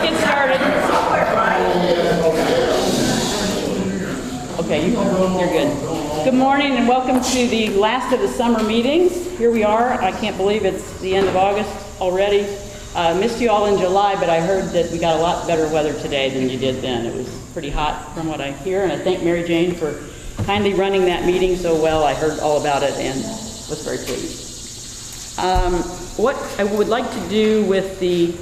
let's get started. Okay, you're good. Good morning and welcome to the last of the summer meetings. Here we are. I can't believe it's the end of August already. Missed you all in July, but I heard that we got a lot better weather today than you did then. It was pretty hot from what I hear, and I thank Mary Jane for kindly running that meeting so well. I heard all about it and was very pleased. What I would like to do with the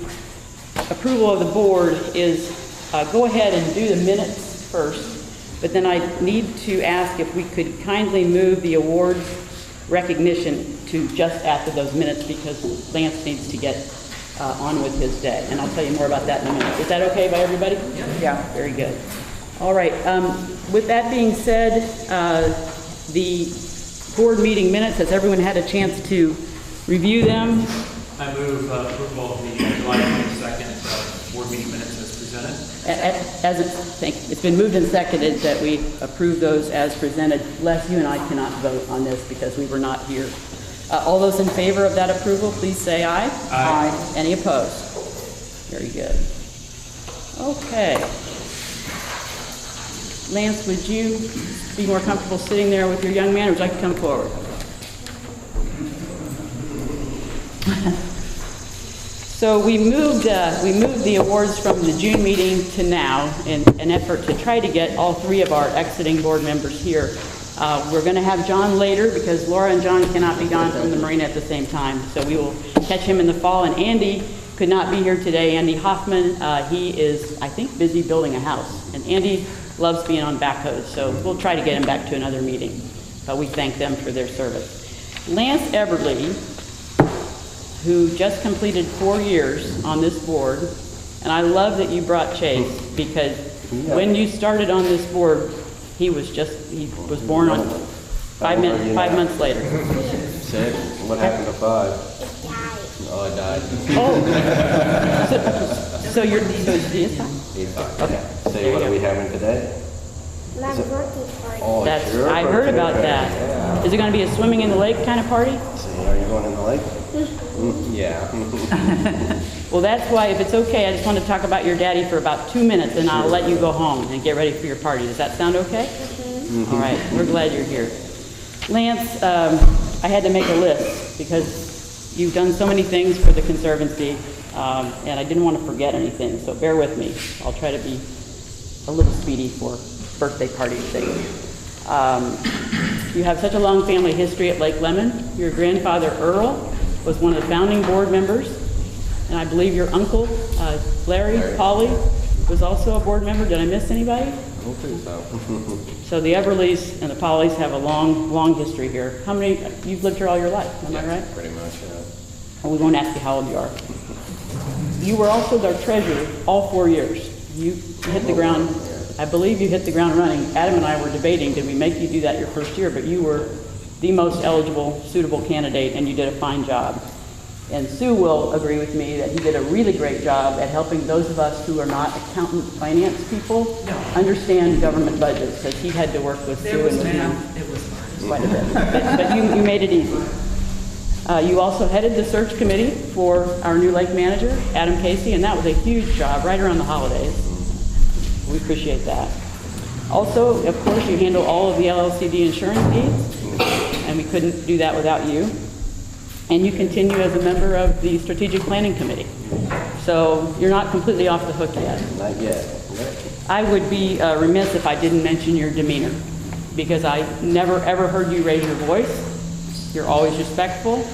approval of the board is go ahead and do the minutes first, but then I need to ask if we could kindly move the awards recognition to just after those minutes because Lance needs to get on with his day, and I'll tell you more about that in a minute. Is that okay by everybody? Yeah. Very good. All right. With that being said, the board meeting minutes, has everyone had a chance to review them? I move approval of the July 22nd board meeting minutes as presented. It's been moved and seconded that we approve those as presented. Les, you and I cannot vote on this because we were not here. All those in favor of that approval, please say aye. Aye. Any opposed? Very good. Okay. Lance, would you be more comfortable sitting there with your young man, or would you like to come forward? So we moved the awards from the June meeting to now in an effort to try to get all three of our exiting board members here. We're going to have John later because Laura and John cannot be gone from the marina at the same time. So we will catch him in the fall. And Andy could not be here today. Andy Hoffman, he is, I think, busy building a house. And Andy loves being on backhoes. So we'll try to get him back to another meeting. But we thank them for their service. Lance Everly, who just completed 4 years on this board. And I love that you brought Chase because when you started on this board, he was born on 5 months later. 6? What happened to 5? It died. Oh, it died. Oh. So it's 5? He's 5. Okay. So what are we having today? My birthday party. Oh, That's, sure. I heard about that. Yeah. Is it going to be a swimming in the lake kind of party? So are you going in the lake? Yeah. Well, that's why, if it's okay, I just want to talk about your daddy for about 2 minutes, and I'll let you go home and get ready for your party. Does that sound okay? Mm-hmm. All right. We're glad you're here. Lance, I had to make a list because you've done so many things for the Conservancy, and I didn't want to forget anything, so bear with me. I'll try to be a little speedy for birthday party things. You have such a long family history at Lake Lemon. Your grandfather, Earl, was one of the founding board members, and I believe your uncle, Larry Pauley, was also a board member. Did I miss anybody? I don't think so. So the Everlys and the Pauleys have a long, long history here. How many, you've lived here all your life, am I right? Pretty much, yeah. Well, we won't ask you how old you are. You were also their treasurer all 4 years. You hit the ground, I believe you hit the ground running. Adam and I were debating, did we make you do that your first year? But you were the most eligible, suitable candidate, and you did a fine job. And Sue will agree with me that he did a really great job at helping those of us who are not accountant finance people understand government budgets, because he had to work with Sue and It was hard. quite a bit. But you made it easy. You also headed the search committee for our new lake manager, Adam Casey, and that was a huge job right around the holidays. We appreciate that. Also, of course, you handle all of the LLCD insurance needs, and we couldn't do that without you. And you continue as a member of the Strategic Planning Committee. So you're not completely off the hook yet. Not yet. I would be remiss if I didn't mention your demeanor, because I never ever heard you raise your voice. You're always respectful.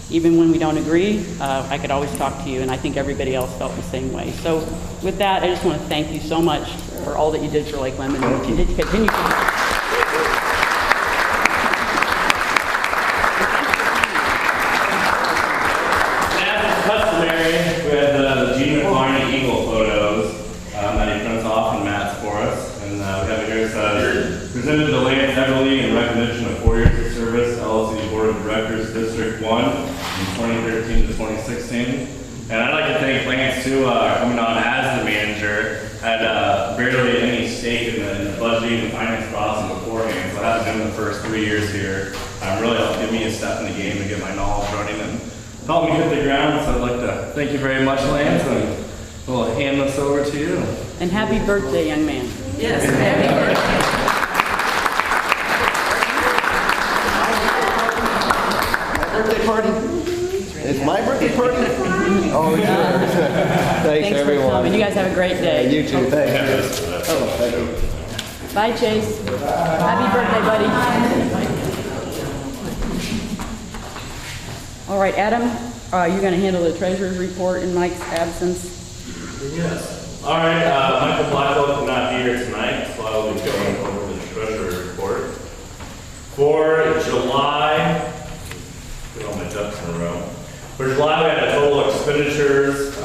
Even when we don't agree, I could always talk to you, and I think everybody else felt the same way. So with that, I just want to thank you so much for all that you did for Lake Lemon, and what you did to continue to do. Presented to Lance Everly in recognition of 4 years of service, LLC Board of Directors, District 1, from 2013 to 2016. And I'd like to thank Lance too, coming on as the manager. Had barely any stake in the budgeting and finance process beforehand, so I haven't been in the first 3 years here. Really helped give me a step in the game to get my knowledge running and helped me hit the ground. So I'd like to thank you very much, Lance, and We'll hand this over to you. And happy birthday, young man. Yes, happy birthday. Birthday party? It's my birthday party? Oh, yeah. Thanks, Thanks for everyone. coming. You guys have a great day. You too, thank you. Bye, Chase. Happy birthday, buddy. All right, Adam, you're going to handle the treasurer's report in Mike's absence. Yes. All right, Michael Blackwell could not be here tonight, so I will be going over the treasurer's report. For July, get all my ducks in a row. For July, we had a total expenditures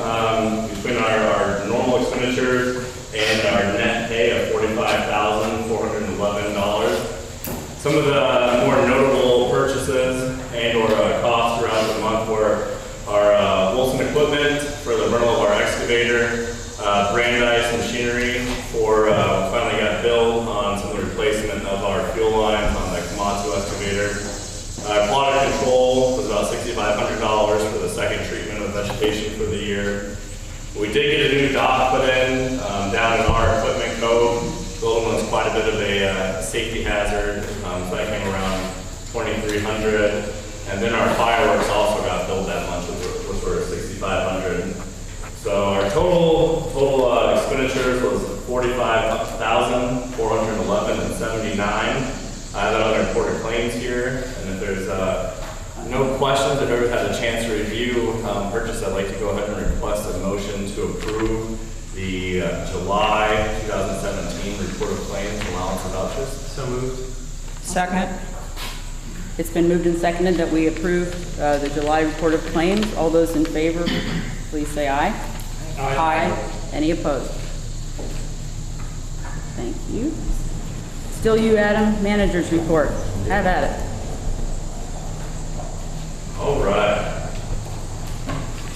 between our normal expenditures and our net pay of $45,411. Some of the more notable purchases and or costs throughout the month were our Wilson equipment for the rental of our excavator, Brandeis machinery for finally got billed on some of the replacement of our fuel lines on the Komatsu excavator. Quality control was about $6,500 for the second treatment of vegetation for the year. We did get a new dock put in down in our equipment cove. The old one was quite a bit of a safety hazard, so that came around $2,300. And then our fireworks also got billed that much, which were $6,500. So our total expenditures was $45,411.79. I have that other reported claims here, and if there's no questions, if everyone had a chance to review purchase, I'd like to go ahead and request a motion to approve the July 2017 report of claims, allowance, and vouchers. So moved. Second. It's been moved and seconded that we approve the July report of claims. All those in favor, please say aye. Aye. Any opposed? Thank you. Still you, Adam. Manager's report. Have at it. All right.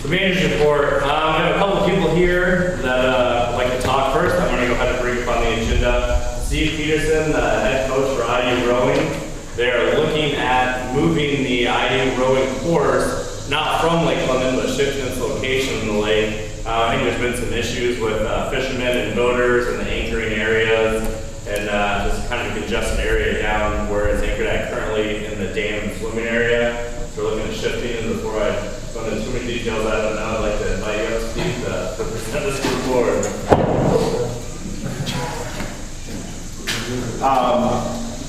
So manager's report. I have a couple of people here that would like to talk first. I'm going to go ahead and bring up on the agenda. Steve Peterson, the head coach for IU Rowing. They're looking at moving the IU rowing course, not from Lake London, but shifting its location in the lake. I think there's been some issues with fishermen and boaters in the anchoring areas, and just kind of a congested area down where it's anchored at currently in the dam and swimming area. So we're looking at shifting, and before I go into too many details, I don't know, I'd like to invite you up, Steve, to present this to the board.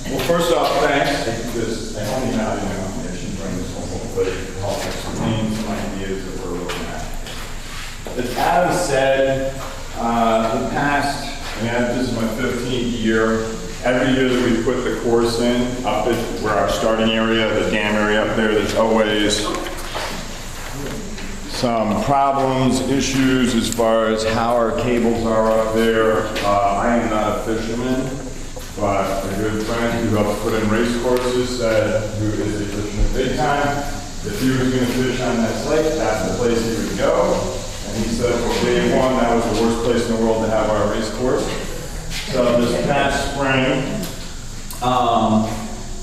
Well, first off, thanks, because I only have the information from this whole place to help explain some ideas that we're looking at. As Adam said, the past, this is my 15th year, every year that we put the course in, up at where our starting area, the dam area up there, there's always some problems, issues as far as how our cables are up there. I am not a fisherman. But a good friend who helped put in race courses said, who is a fisherman big time, if he was going to fish on that lake, that's the place he would go. And he said, well, day one, that was the worst place in the world to have our race course. So this past spring,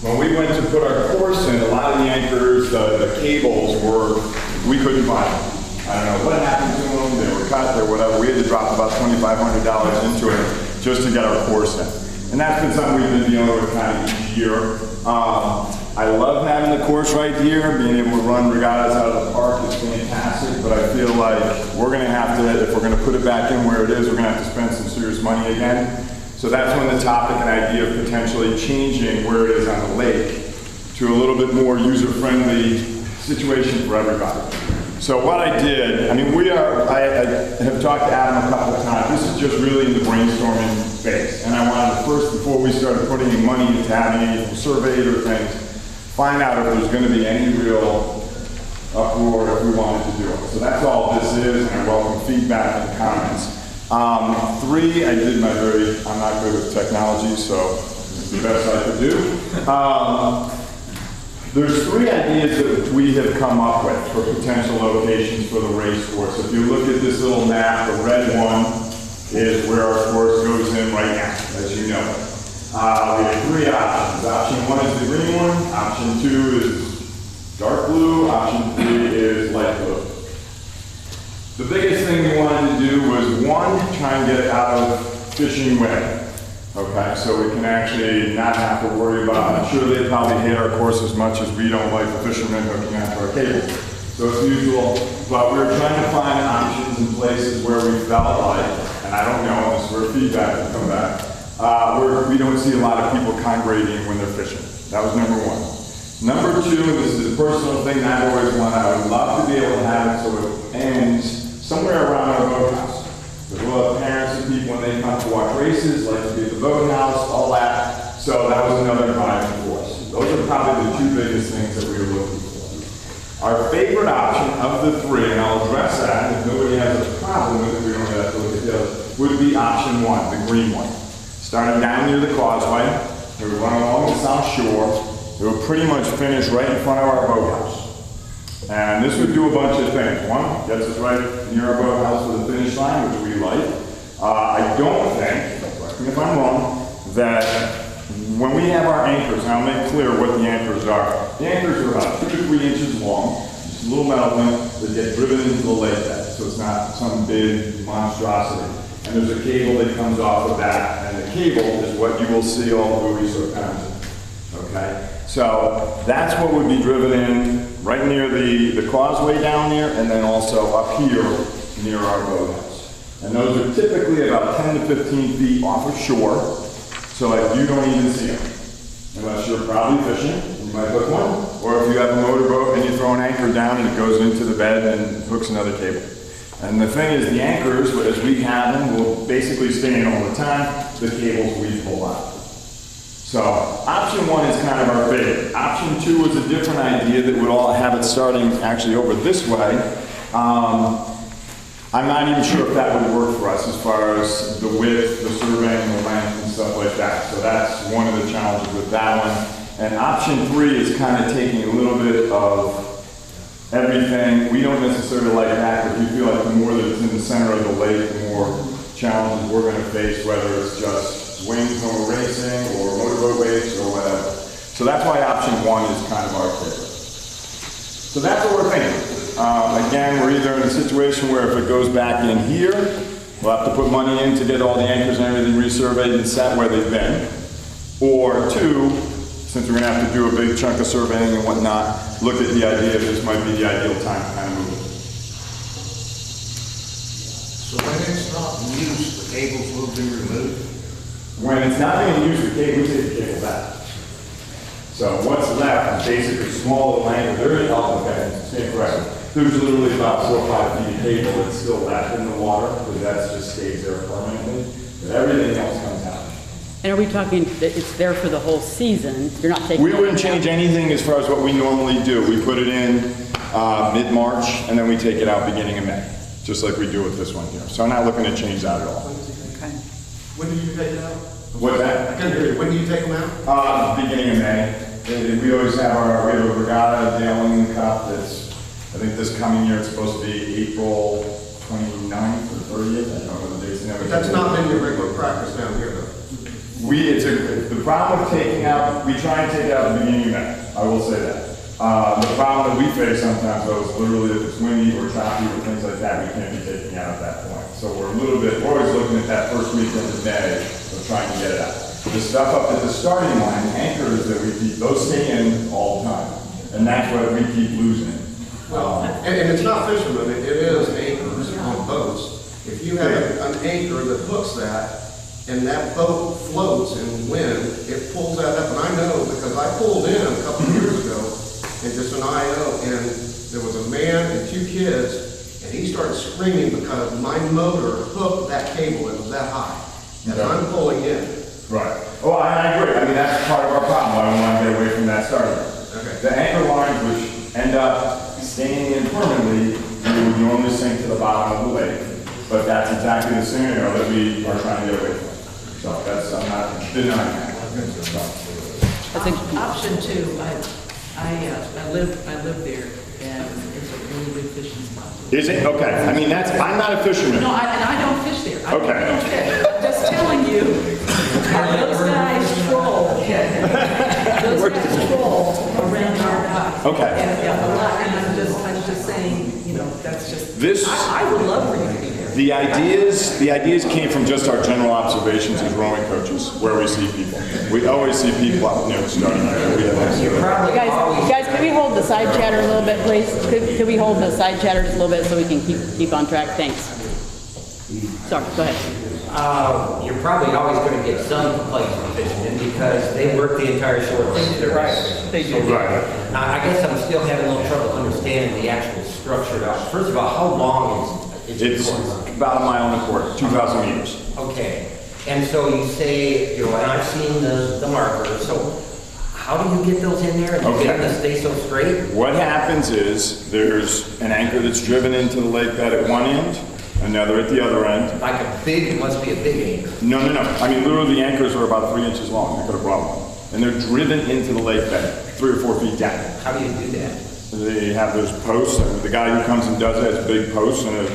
when we went to put our course in, a lot of the anchors, the cables were, we couldn't find them. I don't know what happened to them, they were cut or whatever. We had to drop about $2,500 into it just to get our course in. And that's been something we've been dealing with kind of each year. I love having the course right here, being able to run regattas out of the park is fantastic, but I feel like we're gonna have to, if we're gonna put it back in where it is, we're gonna have to spend some serious money again. So that's when the topic and idea of potentially changing where it is on the lake to a little bit more user-friendly situation for everybody. So what I did, I have talked to Adam a couple of times. This is just really in the brainstorming phase. And I wanted to first, before we started putting any money into having anything surveyed or things, find out if there's going to be any real uproar if we wanted to do it. So that's all this is, and I welcome feedback and comments. Three, I'm not good with technology, so it's the best I could do. There's three ideas that we have come up with for potential locations for the race course. If you look at this little map, the red one is where our course goes in right now, as you know. We have three options. Option one is the green one, option two is dark blue, option three is light blue. The biggest thing we wanted to do was, one, try and get it out of fishing way. Okay, so we can actually not have to worry about, I'm sure they probably hate our course as much as we don't like the fishermen hooking onto our cables. So it's usual, but we were trying to find options in places where we felt like, and I don't know, this is where feedback will come back, where we don't see a lot of people congregating when they're fishing. That was number one. Number two, and this is a personal thing that I've always wanted, I would love to be able to have it so it ends somewhere around our boathouse. Because we'll have parents and people when they come to watch races, like to be at the boathouse, all that. So that was another driving force. Those are probably the two biggest things that we were looking for. Our favorite option of the three, and I'll address that, and if nobody has a problem with it, we don't have to look at the other, would be option one, the green one. Starting down near the causeway, it would run along the south shore, it would pretty much finish right in front of our boathouse. And this would do a bunch of things. One, gets us right near our boathouse with a finish line, which we like. I don't think, correct me if I'm wrong, that when we have our anchors, and I'll make clear what the anchors are. The anchors are about 2 to 3 inches long, just a little metal thing that get driven into the lake bed, so it's not some big monstrosity. And there's a cable that comes off of that, and the cable is what you will see all the buoys are counted. Okay? So that's what would be driven in right near the causeway down there, and then also up here near our boathouse. And those are typically about 10 to 15 feet off of shore, so that you don't even see them. Unless you're probably fishing, you might hook one, or if you have a motorboat and you throw an anchor down and it goes into the bed and hooks another cable. And the thing is, the anchors, as we have them, will basically stay in all the time. The cables we pull out. So option one is kind of our favorite. Option two was a different idea that would all have it starting actually over this way. I'm not even sure if that would work for us as far as the width, the surveying, the length, and stuff like that. So that's one of the challenges with that one. And option three is kind of taking a little bit of everything. We don't necessarily like that because we feel like the more that it's in the center of the lake, the more challenges we're going to face, whether it's just wings when we're racing or motorboat wakes or whatever. So that's why option one is kind of our favorite. So that's what we're thinking. Again, we're either in a situation where if it goes back in here, we'll have to put money in to get all the anchors and everything resurveyed and set where they've been. Or two, since we're going to have to do a big chunk of surveying and whatnot, look at the idea if this might be the ideal time to kind of move it. So when it's not in use, the cables will be removed? When it's not being used, we take the cable back. So what's left is basically small little anchor. There is, stand corrected. There's literally about 4 or 5 feet of cable that's still left in the water, because that just stays there permanently. But everything else comes out. And are we talking that it's there for the whole season? You're not taking We wouldn't change anything as far as what we normally do. We put it in mid-March, and then we take it out beginning of May, just like we do with this one here. So I'm not looking to change that at all. Okay. When do you take it out? What's that? I couldn't hear you. When do you take them out? Beginning of May. We always have we have a regatta, Dale England Cup, that's, I think this coming year it's supposed to be April 29th or 30th, I don't know what the dates. But that's not been your regular practice down here, though. The problem with taking out, we try and take out the beginning of May, I will say that. The problem that we face sometimes though is literally if it's windy or choppy or things like that, we can't be taking out at that point. So we're always looking at that first weekend of May of trying to get it out. The stuff up at the starting line, anchors that we keep, those stay in all the time. And that's what we keep losing. And it's not fishermen, it is anchors on boats. If you have an anchor that hooks that, and that boat floats in wind, it pulls that up. And I know because I pulled in a couple of years ago, and just an IO, and there was a man and 2 kids, and he started screaming because my motor hooked that cable, it was that high. And I'm pulling in. Right. Oh, I agree. I mean, that's part of our problem, why we want to get away from that starting. Okay. The anchor lines, which end up staying in permanently, we would normally sink to the bottom of the lake. But that's exactly the scenario that we are trying to get away from. So that's, I'm not denying that. I think Option two, I live there, and it's a really good fishing spot. Is it? Okay. I mean, I'm not a fisherman. No, and I don't fish there. I Okay. don't fish. I'm just telling you, those guys troll. Those guys troll around our dock. Okay. And a lot, and I'm just saying, you know, That's just, This- I would love for you to be there. The ideas came from just our general observations as rowing coaches, where we see people. We always see people out near the starting area. We have You probably always. Guys, can we hold the side chatter a little bit, please? Could we hold the side chatter just a little bit so we can keep on track? Thanks. Sorry, go ahead. You're probably always going to get some complaints from fishermen because they work the entire shore length. Right, they do. Right. I guess I'm still having a little trouble understanding the actual structure. First of all, how long is It's the course? about a mile and a quarter, 2,000 meters. Okay, and so you say, and I've seen the markers, so how do you get those in there and get them to stay so straight? What happens is there's an anchor that's driven into the lake bed at one end, another at the other end. Like it must be a big anchor. No. I mean, literally the anchors are about 3 inches long. I could have brought one. And they're driven into the lake bed, 3 or 4 feet down. How do you do that? They have those posts, and the guy who comes and does it has big posts, and it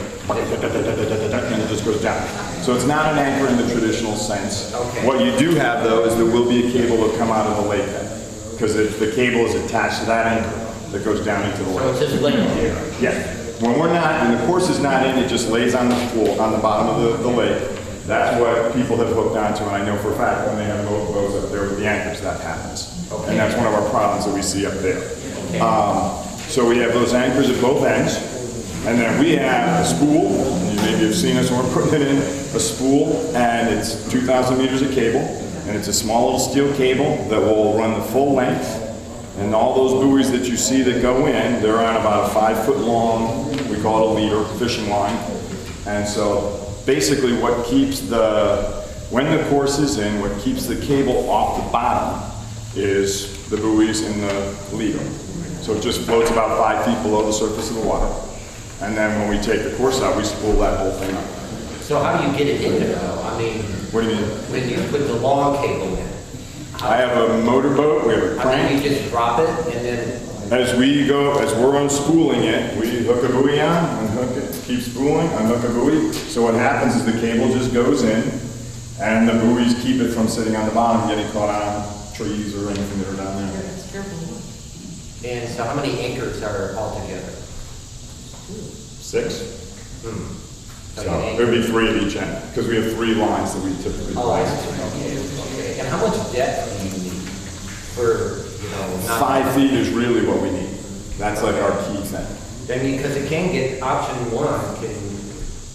just goes down. So it's not an anchor in the traditional sense. Okay. What you do have, though, is there will be a cable that come out of the lake bed, because the cable is attached to that anchor that goes down into the So it's lake. just laying there. Yeah. When the course is not in, it just lays on the floor, on the bottom of the lake. That's what people have hooked onto, and I know for a fact when they have boats up there with the anchors, that happens. And that's one of our problems that we see up there. So we have those anchors at both ends, and then we have a spool. You maybe have seen us when we're putting it in, a spool, and it's 2,000 meters of cable, and it's a small little steel cable that will run the full length. And all those buoys that you see that go in, they're on about a 5-foot long, we call it a leader, fishing line. And so basically what keeps when the course is in, what keeps the cable off the bottom is the buoys in the leader. So it just floats about 5 feet below the surface of the water. And then when we take the course out, we spool that whole thing up. So how do you get it in there though? I mean, What do you mean? when you put the long cable in, I have a motorboat, we have a I mean, crank. you just drop it and then, As we're unspooling it, we hook a buoy on, unhook it, keep spooling, unhook a buoy. So what happens is the cable just goes in, and the buoys keep it from sitting on the bottom, getting caught on trees or anything that are down there. and so how many anchors are altogether? 6? So So you it would be 3 at each end, because we have 3 lines that we typically Oh, I place. see. Okay. And how much depth do you need for, not? 5 feet is really what we need. That's like our key thing. I mean, because it can get, option one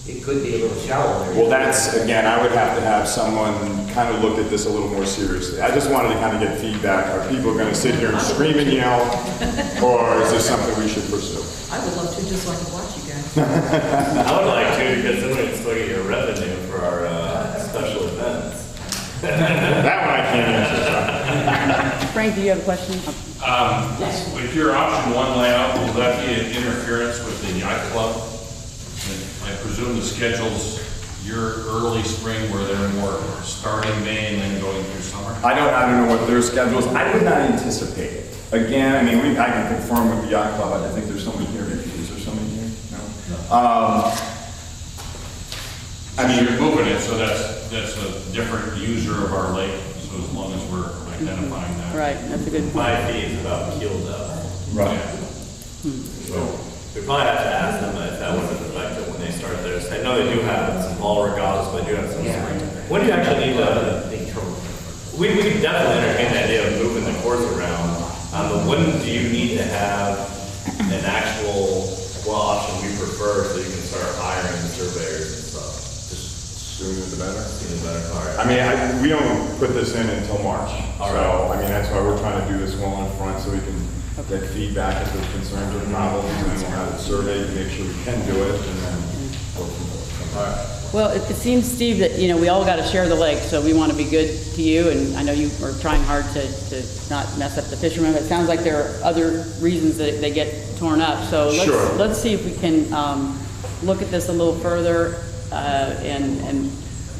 it could be a little shallow there. Well, that's, again, I would have to have someone kind of look at this a little more seriously. I just wanted to kind of get feedback. Are people going to sit here and scream and yell, or is this something we should pursue? I would love to, just so I could watch you guys. I would like to, because then we'd still get your revenue for our special events. That one I can't answer. Frank, do you have a question? With your option one layout, will that be an interference with the yacht club? And I presume the schedule's your early spring where they're more starting May and then going through summer? I don't know what their schedule is. I would not anticipate it. Again, I mean, I can confirm with the yacht club. I think there's somebody here. Is there somebody here? No. I mean, you're moving it, so that's a different user of our lake, so as long as we're identifying that. Right, that's a good point. 5 feet is about keeled up. Right. So we probably have to ask them if that wasn't effective when they start theirs. I know they do have some fall regattas, but they do have some spring. When do you actually need we could definitely entertain the idea of moving the course around. When do you need to have an actual, option we prefer so you can start hiring the surveyors and stuff? Sooner the better. Sooner the better. All right. I mean, we don't put this in until March. So, I mean, that's why we're trying to do this well in front so we can get feedback if there's concerns or problems, and then we'll have it surveyed to make sure we can do it, and then go from there. All right. Well, it seems, Steve, that, we all got to share the lake, so we want to be good to you, and I know you are trying hard to not mess up the fishermen, but it sounds like there are other reasons that they get torn up. So Sure. let's see if we can look at this a little further, and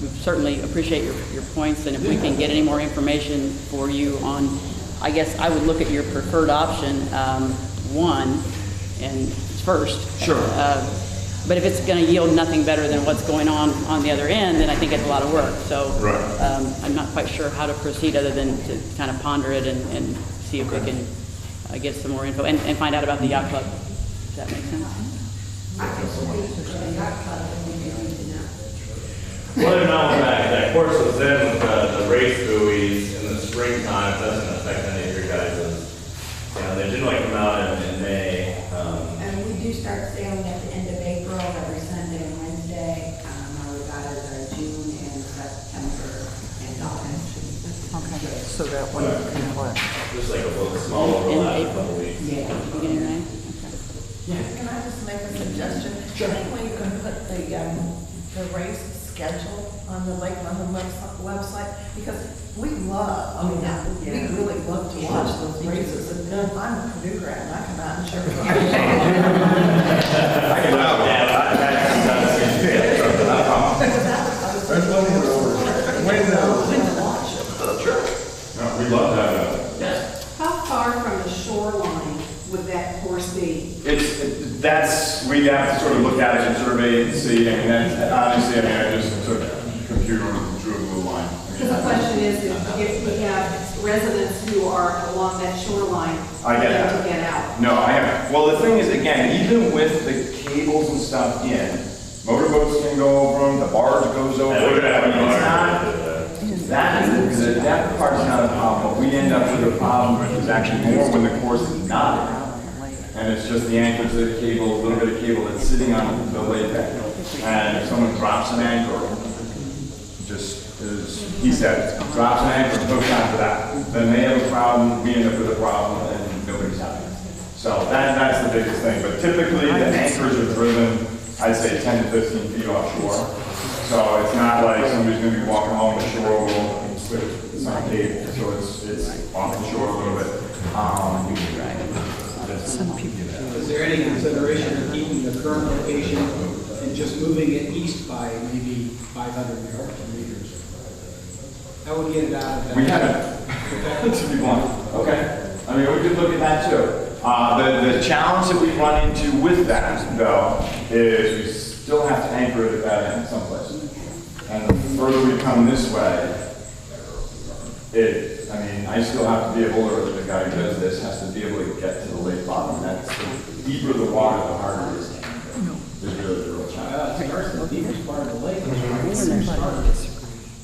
we certainly appreciate your points, and if we can get any more information for you on, I guess I would look at your preferred option, 1, and first. Sure. But if it's going to yield nothing better than what's going on the other end, then I think it's a lot of work. So Right. I'm not quite sure how to proceed other than to kind of ponder it and see if we can get some more info and find out about the yacht club. Does that make sense? Whether or not that course was in with the race buoys in the springtime, it doesn't affect any of your guys'. They generally come out in May. And we do start sailing at the end of April, every Sunday and Wednesday. Our regattas are June and September and August. Okay, so that one can work. Just like a little small little In last April? couple weeks. Yeah, beginning of May? Can I just make a suggestion? Any way you can put the race schedule on the Lake London website? Because we love, we really love to watch those races. And I'm a Purdue grad and I come out and cheer for I can help. No, we love that. How far from the shoreline would that course be? We have to sort of look at it and survey it and see. I mean, honestly, I just took a computer and drew a blue line. Because the question is, if we have residents who are along that shoreline, I get that. to get out. No, I haven't. Well, the thing is, again, even with the cables and stuff in, motorboats can go over them, the barge goes over. Yeah, we're gonna have a barge. That part's not a problem. What we end up with a problem is actually more when the course is not. And it's just the anchors of the cable, a little bit of cable that's sitting on the lake bed. And if someone drops an anchor, just as he said, drops an anchor and hooks onto that, then they have a problem, we end up with a problem, and nobody's happy. So that's the biggest thing. But typically, the anchors are driven, I'd say 10 to 15 feet offshore. So it's not like somebody's going to be walking along the shore with some cable. So it's off the shore a little bit. Is there any consideration of keeping the current location and just moving it east by maybe 500 meters? That would get it out of that. We haven't, to be blunt. Okay. I mean, we could look at that too. The challenge that we run into with that, though, is we still have to anchor it at that end someplace. And the further we come this way, I still have to be able, or the guy who does this has to be able to get to the lake bottom. That's the deeper the water, the harder it is. It's really the real challenge. It starts in the deepest part of the lake.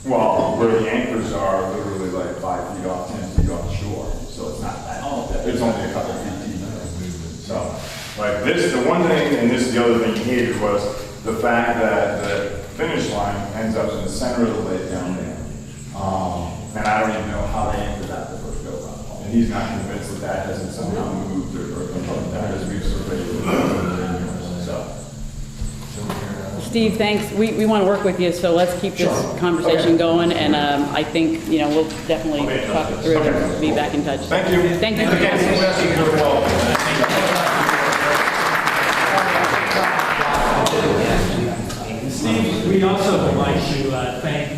Well, where the anchors are literally like 5 feet off, 10 feet off shore. So it's not that. It's only a couple feet deep. So, like this, the one thing, and this is the other thing he hated, was the fact that the finish line ends up in the center of the lake down there. And I don't even know how they anchored that the first go around. And he's not convinced that that hasn't somehow moved or that as we've surveyed it. So. Steve, thanks. We want to work with you, so let's keep this conversation going. And I think, we'll definitely talk it through and be back in touch. Thank you. Thank you. Steve, we also would like to thank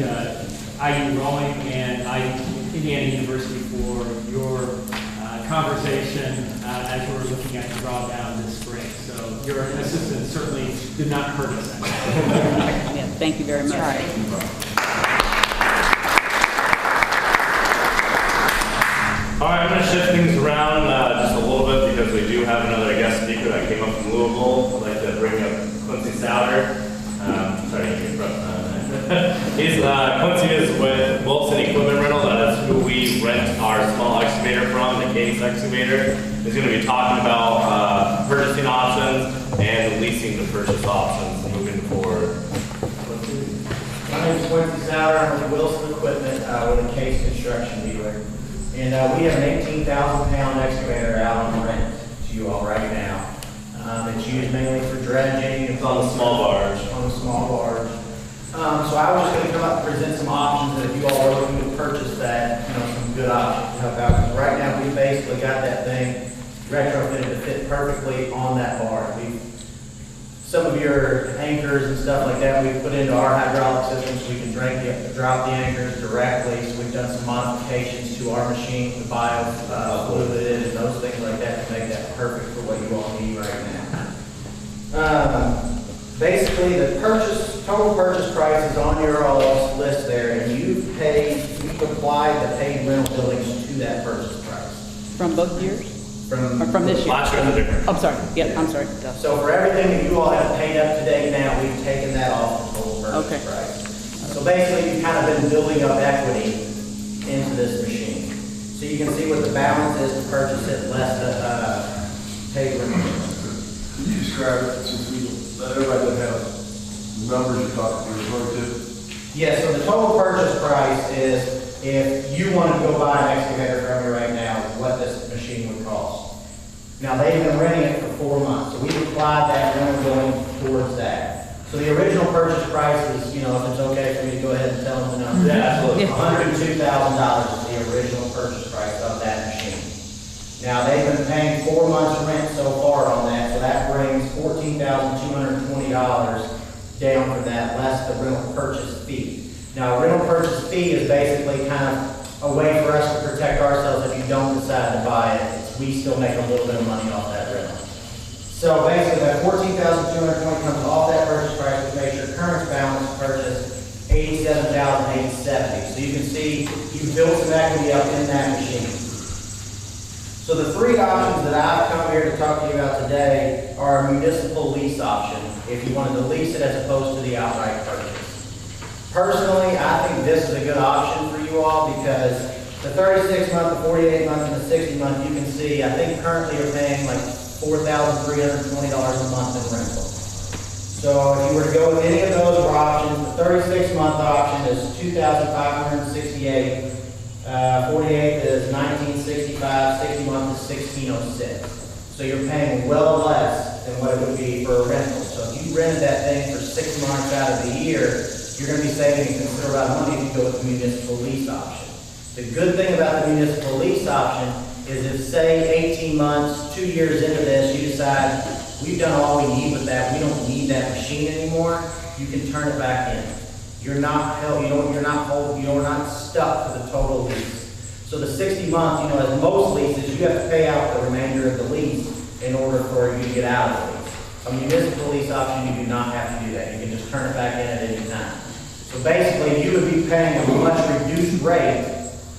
IU Rowing and Indiana University for your conversation as we're looking at the drawdown this spring. So your assistance certainly did not hurt us. Yeah, thank you very much. All right, I'm going to shift things around just a little bit because we do have another guest speaker that came up from Louisville. I'd like to bring up Quincy Souter. Sorry, Quincy is with Wilson Equipment Rental. That is who we rent our small excavator from, the Cadence excavator. He's going to be talking about purchasing options and leasing the purchase options moving forward. My name is Quincy Souter. I'm with Wilson Equipment with a Case Construction dealer. And we have an 18,000-pound excavator out on rent to you all right now. It's used mainly for dredging. It's on the small barge. On the small barge. So I was just going to come up and present some options that if you all are looking to purchase that, some good options to help out. Because right now we basically got that thing retrofitted to fit perfectly on that barge. Some of your anchors and stuff like that we've put into our hydraulic system so we can drop the anchors directly. So we've done some modifications to our machine, the bio-fluid and those things like that to make that perfect for what you all need right now. Basically, the total purchase price is on your all's list there, and you've applied the paid rental billings to that purchase price. From both years? From this year? Last year was different. I'm sorry, yeah, I'm sorry. So for everything that you all have paid up to date now, we've taken that off the total Okay. purchase price. So basically, you've kind of been building up equity into this machine. So you can see what the balance is to purchase it, less the pay for it. Can you describe it, since we, let everybody that has the numbers you're talking, you're referring to? Yeah, so the total purchase price is, if you wanted to go buy an excavator from me right now, what this machine would cost. Now, they've been renting it for 4 months, so we've applied that rental going towards that. So the original purchase price is, you know, if it's okay for me to go ahead and tell them the number. Yeah, absolutely. $102,000 is the original purchase price of that machine. Now, they've been paying 4 months rent so far on that, so that brings $14,220 down for that, less the rental purchase fee. Now, a rental purchase fee is basically kind of a way for us to protect ourselves if you don't decide to buy it. We still make a little bit of money off that rental. So basically, that $14,220 comes off that purchase price, which makes your current balance purchase $87,870. So you can see you've built some equity up in that machine. So the 3 options that I've come here to talk to you about today are a municipal lease option, if you wanted to lease it as opposed to the outright purchase. Personally, I think this is a good option for you all because the 36-month, the 48-month, and the 60-month, you can see, I think currently you're paying like $4,320 a month in rental. So if you were to go with any of those options, the 36-month option is $2,568. 48 is 1965, 60 months is 1606. So you're paying well less than what it would be for a rental. So if you rented that thing for 6 months out of the year, you're going to be saving a considerable amount of money if you go with the municipal lease option. The good thing about the municipal lease option is if, say, 18 months, 2 years into this, you decide we've done all we need with that, we don't need that machine anymore, you can turn it back in. You're not held, you're not stuck to the total lease. So the 60 months, as most leases, you have to pay out the remainder of the lease in order for you to get out of the lease. A municipal lease option, you do not have to do that. You can just turn it back in at any time. So basically, you would be paying a much reduced rate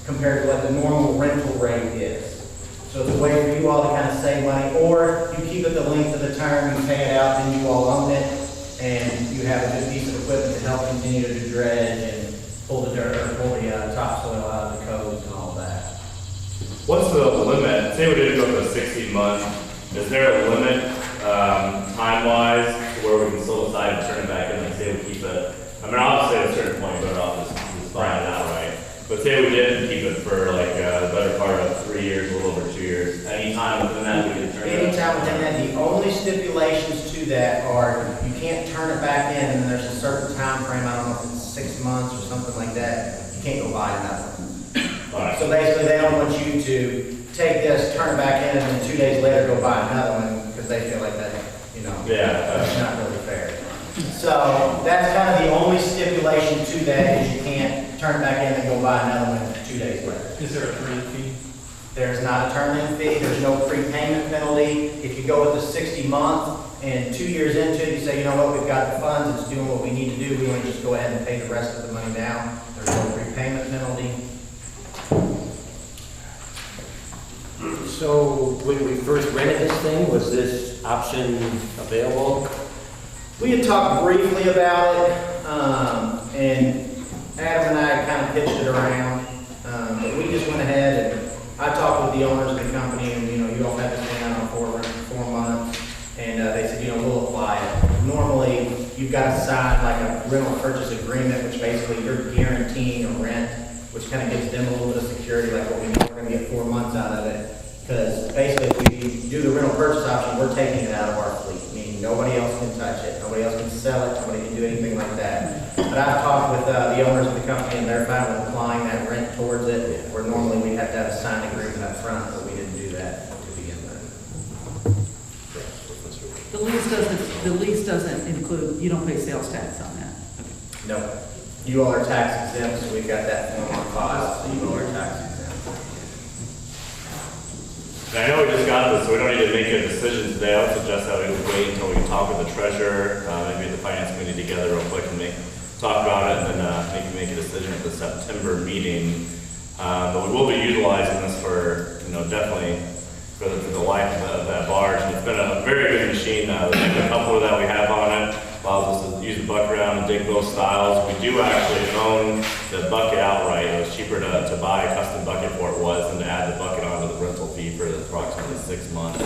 compared to what the normal rental rate is. So it's a way for you all to kind of save money, or you keep it the length of the term, you pay it out, then you all own it, and you have a good piece of equipment to help continue to do dredge and pull the dirt, or pull the topsoil out of the coves and all that. What's the limit? Say we did go for 60 months. Is there a limit time-wise where we can still decide to turn it back in and say we keep it? I mean, obviously at a certain point, we're off just buying it outright. But say we did keep it for like the better part of 3 years, a little over 2 years. Any time within that, we can turn it back. Anytime within that, the only stipulations to that are you can't turn it back in, and there's a certain time frame. I don't know if it's 6 months or something like that. You can't go buy another one. Right. So basically, they don't want you to take this, turn it back in, and then 2 days later go buy another one because they feel like that, that's not really fair. So that's kind of the only stipulation to that is you can't turn it back in and go buy another one 2 days later. Is there a turn-in fee? There's not a turn-in fee. There's no prepayment penalty. If you go with the 60-month and 2 years into it, you say, you know what, we've got the funds, it's doing what we need to do, we want to just go ahead and pay the rest of the money now. There's no prepayment penalty. So when we first rented this thing, was this option available? We had talked briefly about it, and Adam and I kind of pitched it around, but we just went ahead and I talked with the owners of the company, and you all have this thing out on 4 months, and they said, we'll apply it. Normally, you've got to sign like a rental purchase agreement, which basically you're guaranteeing a rent, which kind of gives them a little bit of security, like what we know we're going to get 4 months out of it. Because basically, if we do the rental purchase option, we're taking it out of our fleet, meaning nobody else can touch it, nobody else can sell it, nobody can do anything like that. But I've talked with the owners of the company, and they're fine with applying that rent towards it, where normally we'd have to have a signed agreement up front, but we didn't do that to begin with. The lease doesn't include, you don't pay sales tax on that. No. You all are tax exempt, so we've got that form on file, so you all are tax exempt. I know we just got this, so we don't need to make a decision today. I would suggest that we wait until we can talk with the treasurer, maybe the finance committee together real quick and talk about it, and then make a decision at the September meeting. But we will be utilizing this for, definitely for the life of that barge. And it's been a very good machine. The coupler that we have on it allows us to use the bucket around and dig both styles. We do actually own the bucket outright. It was cheaper to buy a custom bucket for it than to add the bucket onto the rental fee for approximately 6 months.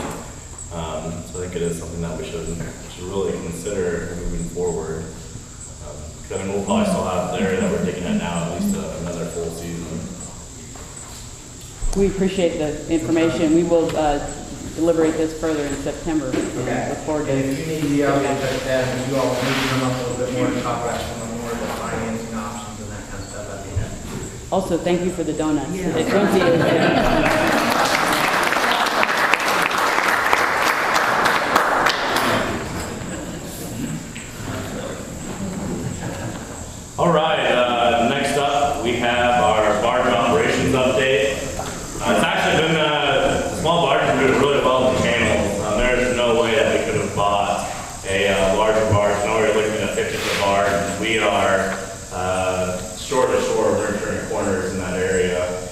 So I think it is something that we should really consider moving forward. I mean, we'll probably still have the area that we're digging at now at least another full season. We appreciate the information. We will deliberate this further in September. Okay. Look forward to And it. if you need, I'll get in touch with that, and you all need to come up a little bit more and talk about some of the more of the financing options and that kind of stuff, I'd be happy. Also, thank you for the donuts. Yeah. Don't see it. All right, next up we have our barge operations update. It's actually been, small barges are doing really well in the channels. There's no way that we could have bought a larger barge. Now we're looking at a 50-foot barge. We are shore to shore, we're turning corners in that area.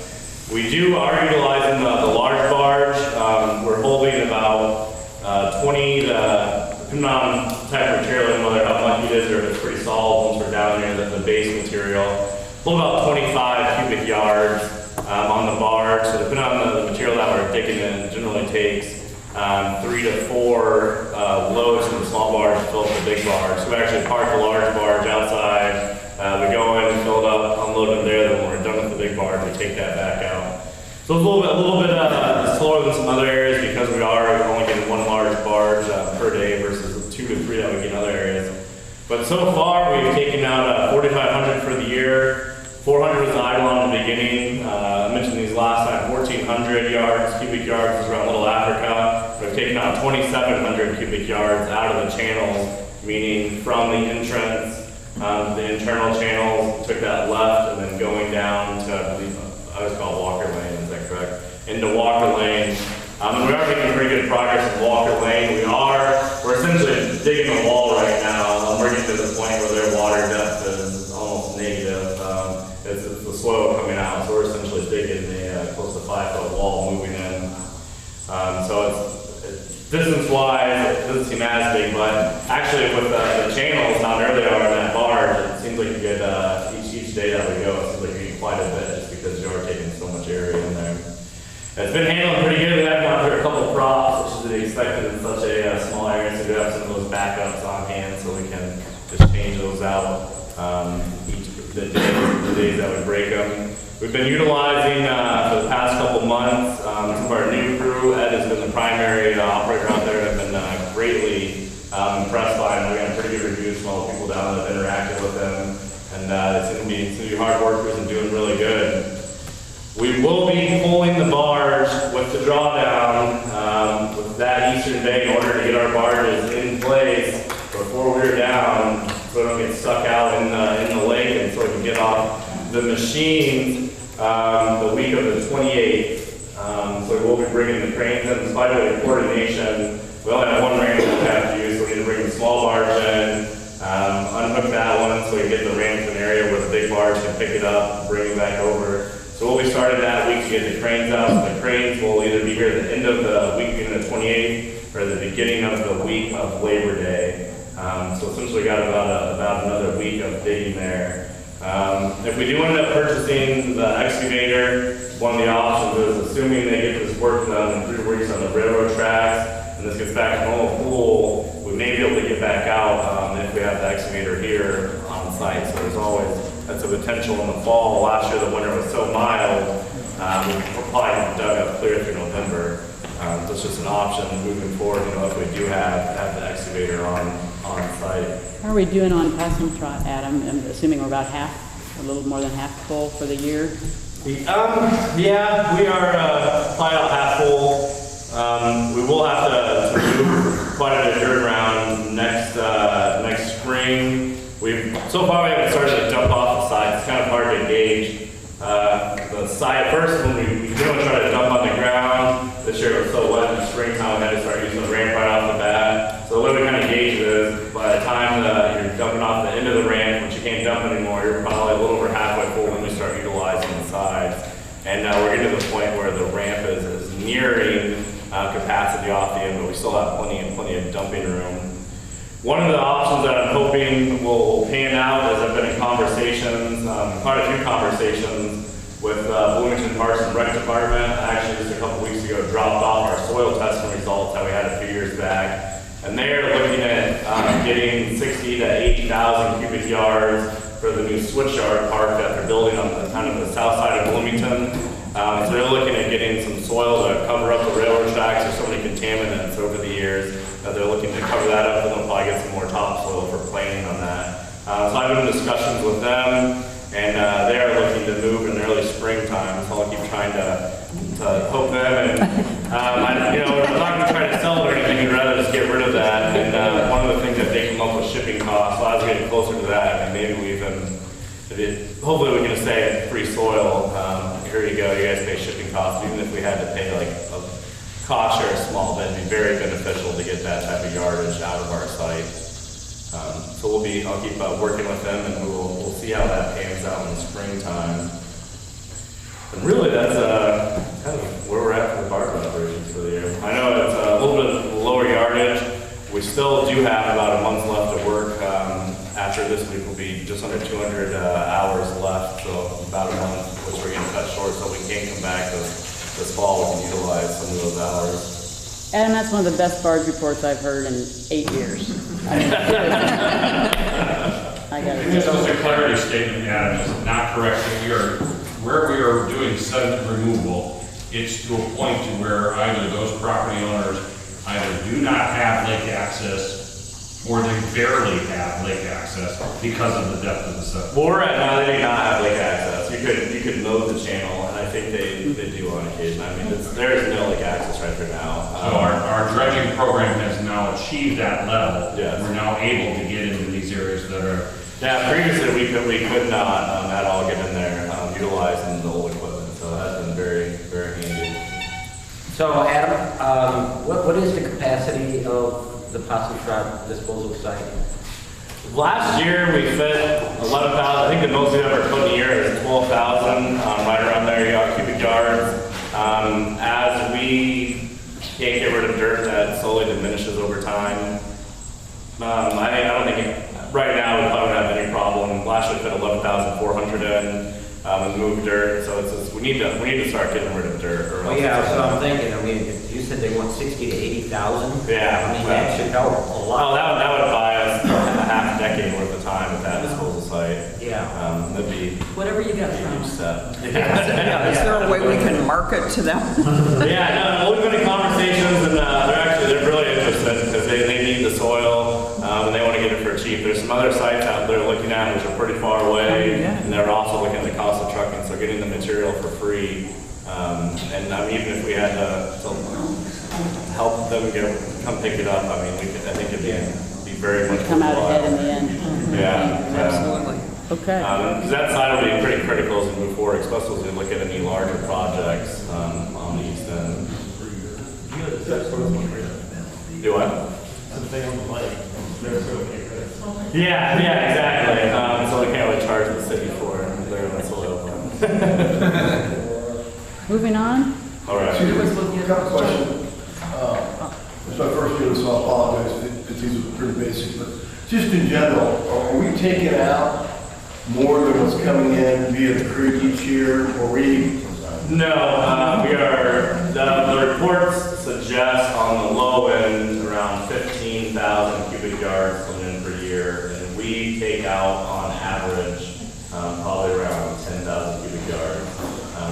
We are utilizing the large barge. We're holding about 20 to, depending on the type of material and whether how much it is or if it's pretty solid once we're down near the base material. Hold about 25 cubic yards on the barge. So depending on the material that we're digging in, it generally takes 3 to 4 loads from the small barge to fill up the big barge. So we actually park the large barge outside. We go in, fill it up, unload them there. Then when we're done with the big barge, we take that back out. So it's a little bit slower than some other areas because we are only getting 1 large barge per day versus 2 to 3 that we get in other areas. But so far we've taken out 4,500 for the year. 400 was idle in the beginning. I mentioned these last time, 1,400 cubic yards is around Little Africa. We've taken out 2,700 cubic yards out of the channels, meaning from the entrance, the internal channels, took that left and then going down to, I believe, I always call it Walker Lane, is that correct? Into Walker Lane. And we are making pretty good progress in Walker Lane. We're essentially digging a wall right now. We're getting to the point where their water depth is almost negative. It's the soil coming out, so we're essentially digging a close to 5-foot wall moving in. So it's distance-wise, it doesn't seem as big, but actually with the channels down there they are in that barge, it seems like you get each day that we go, it seems like you get quite a bit just because you are taking so much area in there. It's been handling pretty good. We have gone through a couple of props, which is to be expected in such a small area, so we have some of those backups on hand so we can just change those out the days that we break them. We've been utilizing for the past couple months some of our new crew. Ed has been the primary operator out there. I've been greatly impressed by him. We got pretty good reviews from all the people down that have interacted with him, and it's going to be hard workers and doing really good. We will be pulling the barge with the drawdown with that eastern bay in order to get our barges in place before we're down, so we don't get stuck out in the lake, and so we can get off the machines the week of the 28th. So we'll be bringing the cranes in. In spite of the coordination, we only have 1 ramp that we have to use, so we need to bring the small barge in, unhook that one so we can get the ramp in an area where the big barge can pick it up, bring it back over. So we'll be starting that week to get the cranes out. So the cranes will either be here at the end of the week, being the 28th, or the beginning of the week of Labor Day. So essentially got about another week of digging there. If we do end up purchasing the excavator, one of the options is, assuming they get this work done in 3 weeks on the railroad tracks, and this gets back to normal pool, we may be able to get back out if we have the excavator here on site. So that's a potential in the fall. Last year the winter was so mild, we probably dug up clear through November. So it's just an option moving forward, if we do have the excavator on site. How are we doing on passing trot, Adam? I'm assuming we're about half, a little more than half full for the year. Yeah, we are probably about half full. We will have to move quite a bit of dirt around next spring. So far we haven't started to dump off the site. It's kind of hard to gauge the site. First, when we don't try to dump on the ground, this year it was so wet in the springtime, we had to start using the ramp right off the bat. So the way we kind of gauge it is, by the time you're dumping off the end of the ramp, once you can't dump anymore, you're probably a little over halfway full when we start utilizing the sides. And we're getting to the point where the ramp is nearing plenty of dumping room. One of the options that I'm hoping will pan out is I've been in conversations, quite a few conversations with Bloomington Parks and Rec Department. I actually just a couple weeks ago dropped off our soil testing results that we had a few years back. And they're looking at getting 60 to 80,000 cubic yards for the new switchyard park that they're building on the kind of the south side of Bloomington. So they're looking at getting some soil to cover up the railroad tracks. There's so many contaminants over the years that they're looking to cover that up, and they'll probably get some more topsoil for planting on that. So I've been in discussions with them, and they are looking to move in early springtime. So I'll keep trying to hope them, and I'm not going to try to sell it or anything. I'd rather just get rid of that. And one of the things that they come up with shipping costs. So I was getting closer to that, and maybe we even. Hopefully we can just say free soil, here you go, you guys pay shipping costs, even if we had to pay like a cost share small, that'd be very beneficial to get that type of yardage out of our site. So I'll keep working with them, and we'll see how that pans out in the springtime. And really that's kind of where we're at for the park operations for the year. I know it's a little bit lower yardage. We still do have about a month left to work. After this week will be just under 200 hours left, so about a month, which we're getting cut short, so we can't come back this fall. We can utilize some of those hours. Adam, that's one of the best barge reports I've heard in 8 years. I mean, I got it. Just as a clarity statement, Adam, is not correct. Where we are doing sediment removal, it's to a point to where either those property owners either do not have lake access or they barely have lake access because of the depth of the sediment. Well, we're at now, they do not have lake access. You could mow the channel, and I think they do on occasion. I mean, there is no lake access right there now. So our dredging program has now achieved that level. Yes. We're now able to get into these areas that are. Yeah, previously we could not at all get in there utilizing the old equipment, so that's been very, very handy. So Adam, what is the capacity of the Possum Trot disposal site? Last year we fit 11,000. I think the most we ever put in a year is 12,000, right around there, cubic yards. As we can't get rid of dirt, that slowly diminishes over time. I don't think right now we probably don't have any problem. Last year we fit 11,400 in. And move dirt, so it's just, we need to start getting rid of dirt. Or Well, yeah, so I'm thinking. I mean, you said they want 60 to 80,000. Yeah, I mean that should help a lot. Oh, that would buy us a half decade worth of time at that disposal site. Yeah. That'd be Whatever you got a from. huge step. Yeah, is there a way we can market to them? Yeah, no, we've been in conversations, and they're really interested because they need the soil, and they want to get it for cheap. There's some other sites out there looking at which are pretty far away, and they're also looking at the cost of trucking, so getting the material for free. And even if we had to help them come pick it up, I mean, I think it'd be very much come out ahead in the end. Yeah, absolutely. Okay. Because that side will be pretty critical as we move forward, especially as we look at any larger projects on the east end. Do what? Something on the lake. Yeah, exactly. So we can't really charge the city for clearing the soil. Moving on. All right. Got a question. It's my first year, so I apologize if these are pretty basic, but just in general, are we taking out more than what's coming in via the creek each year, or we? No, we are, the reports suggest on the low end around 15,000 cubic yards coming in per year, and we take out on average probably around 10,000 cubic yards.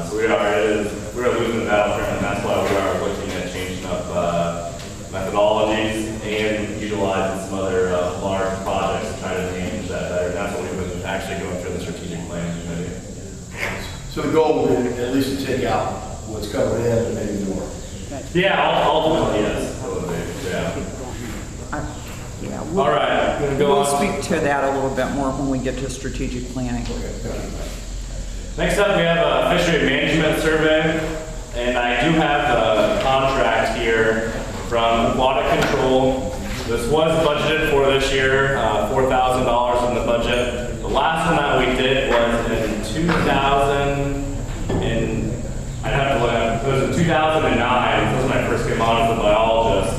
So we are losing the battle here, and that's why we are looking at changing up methodologies and utilizing some other large projects to try to manage that better. That's what we've been actually going through the strategic planning committee. So the goal would be at least to take out what's coming in and maybe more. Yeah, ultimately, yes. Yeah. All right, gonna go We'll on. speak to that a little bit more when we get to strategic planning. Next up, we have a fishery management survey, and I do have a contract here from Aquatic Control. This was budgeted for this year, $4,000 in the budget. The last one that we did was in 2009. This was when I first came on as a biologist.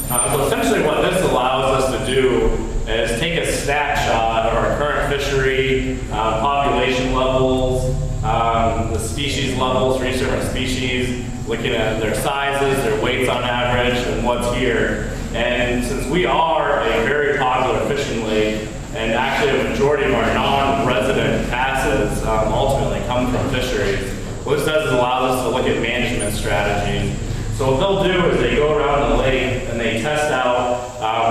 So essentially what this allows us to do is take a snapshot of our current fishery, population levels, the species levels for each different species, looking at their sizes, their weights on average, and what's here. And since we are a very popular fishing lake, and actually a majority of our non-resident passes ultimately come from fisheries, what this does is allows us to look at management strategies. So what they'll do is they go around the lake and they test out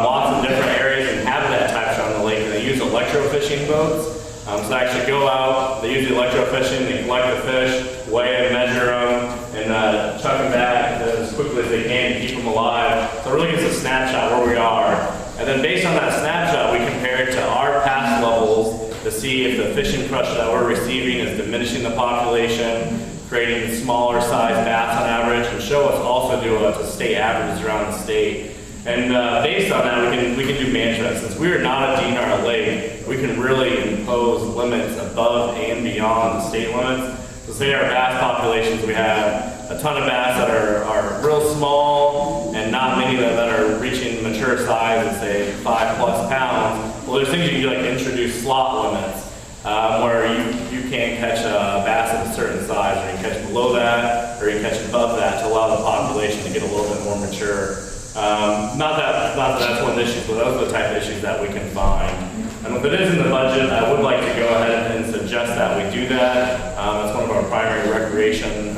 lots of different areas and habitat types around the lake, and they use electrofishing boats. So they actually go out, they use the electrofishing, they collect the fish, weigh and measure them, and chuck them back as quickly as they can to keep them alive. So it really gives a snapshot where we are. And then based on that snapshot, we compare it to our past levels to see if the fishing pressure that we're receiving is diminishing the population, creating smaller size bass on average, and show us also do a state averages around the state. And based on that, we can do management. Since we are not a DNR lake, we can really impose limits above and beyond the state limits. So say our bass populations, we have a ton of bass that are real small and not many that are reaching mature size at say 5+ pounds. Well, there's things you can do like introduce slot limits where you can't catch a bass of a certain size, or you can catch below that, or you can catch above that to allow the population to get a little bit more mature. Not that that's one of the issues, but those are the type of issues that we can find. And if it is in the budget, I would like to go ahead and suggest that we do that. That's one of our primary recreation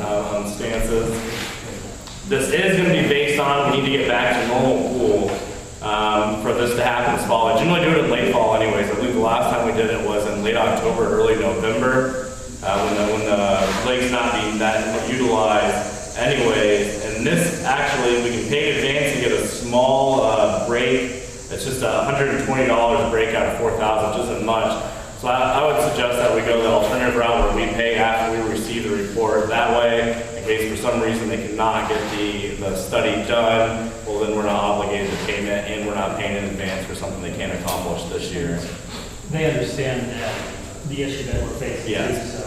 stances. This is going to be based on, we need to get back to normal pool for this to happen this fall. I generally do it in late fall anyways. I believe the last time we did it was in late October, early November, when the lake's not being that utilized anyways. And this actually, we can pay in advance and get a small break. It's just $120 break out of 4,000, which isn't much. So I would suggest that we go the alternative route where we pay after we receive the report. That way, in case for some reason they cannot get the study done, well then we're not obligated to payment, and we're not paying in advance for something they can't accomplish this year. They understand that the issue that we're facing. Yes. So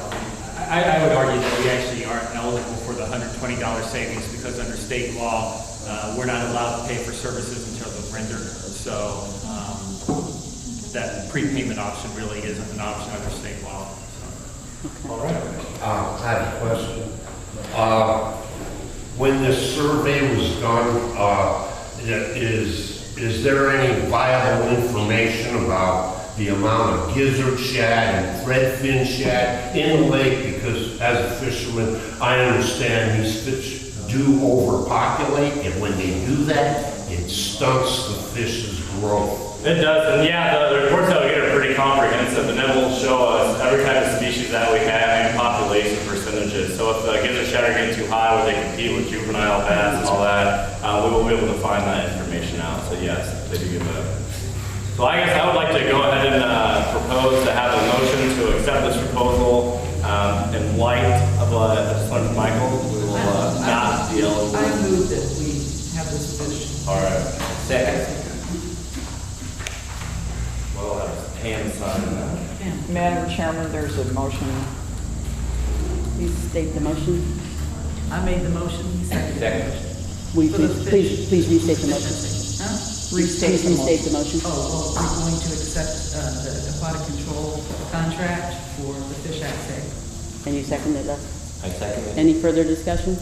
I would argue that we actually aren't eligible for the $120 savings because under state law, we're not allowed to pay for services until they're rendered. So that prepayment option really isn't an option under state law. So. All right. I have a question. When this survey was done, is there any viable information about the amount of gizzard shad and threadfin shad in the lake? Because as a fisherman, I understand these fish do overpopulate, and when they do that, it stunts the fish's growth. It does, and yeah, the reports that we get are pretty comprehensive, and it will show us every type of species that we have and population percentages. So if the gizzard shad are getting too high where they compete with juvenile bass and all that, we will be able to find that information out. So yes, they do give that. So I guess I would like to go ahead and propose to have a motion to accept this proposal in light of what I just learned from Michael. We will not be eligible. I move that we have this finished. All right. Second. Well, I'll have hand sign that. Madam Chairman, there's a motion. Please state the motion. I made the motion, he seconded it. Will you For the please restate the motion? Huh? Restate the motion. Oh, we're going to accept the aquatic control contract for the Fish Act sale. And you seconded that? I second it. Any further discussion?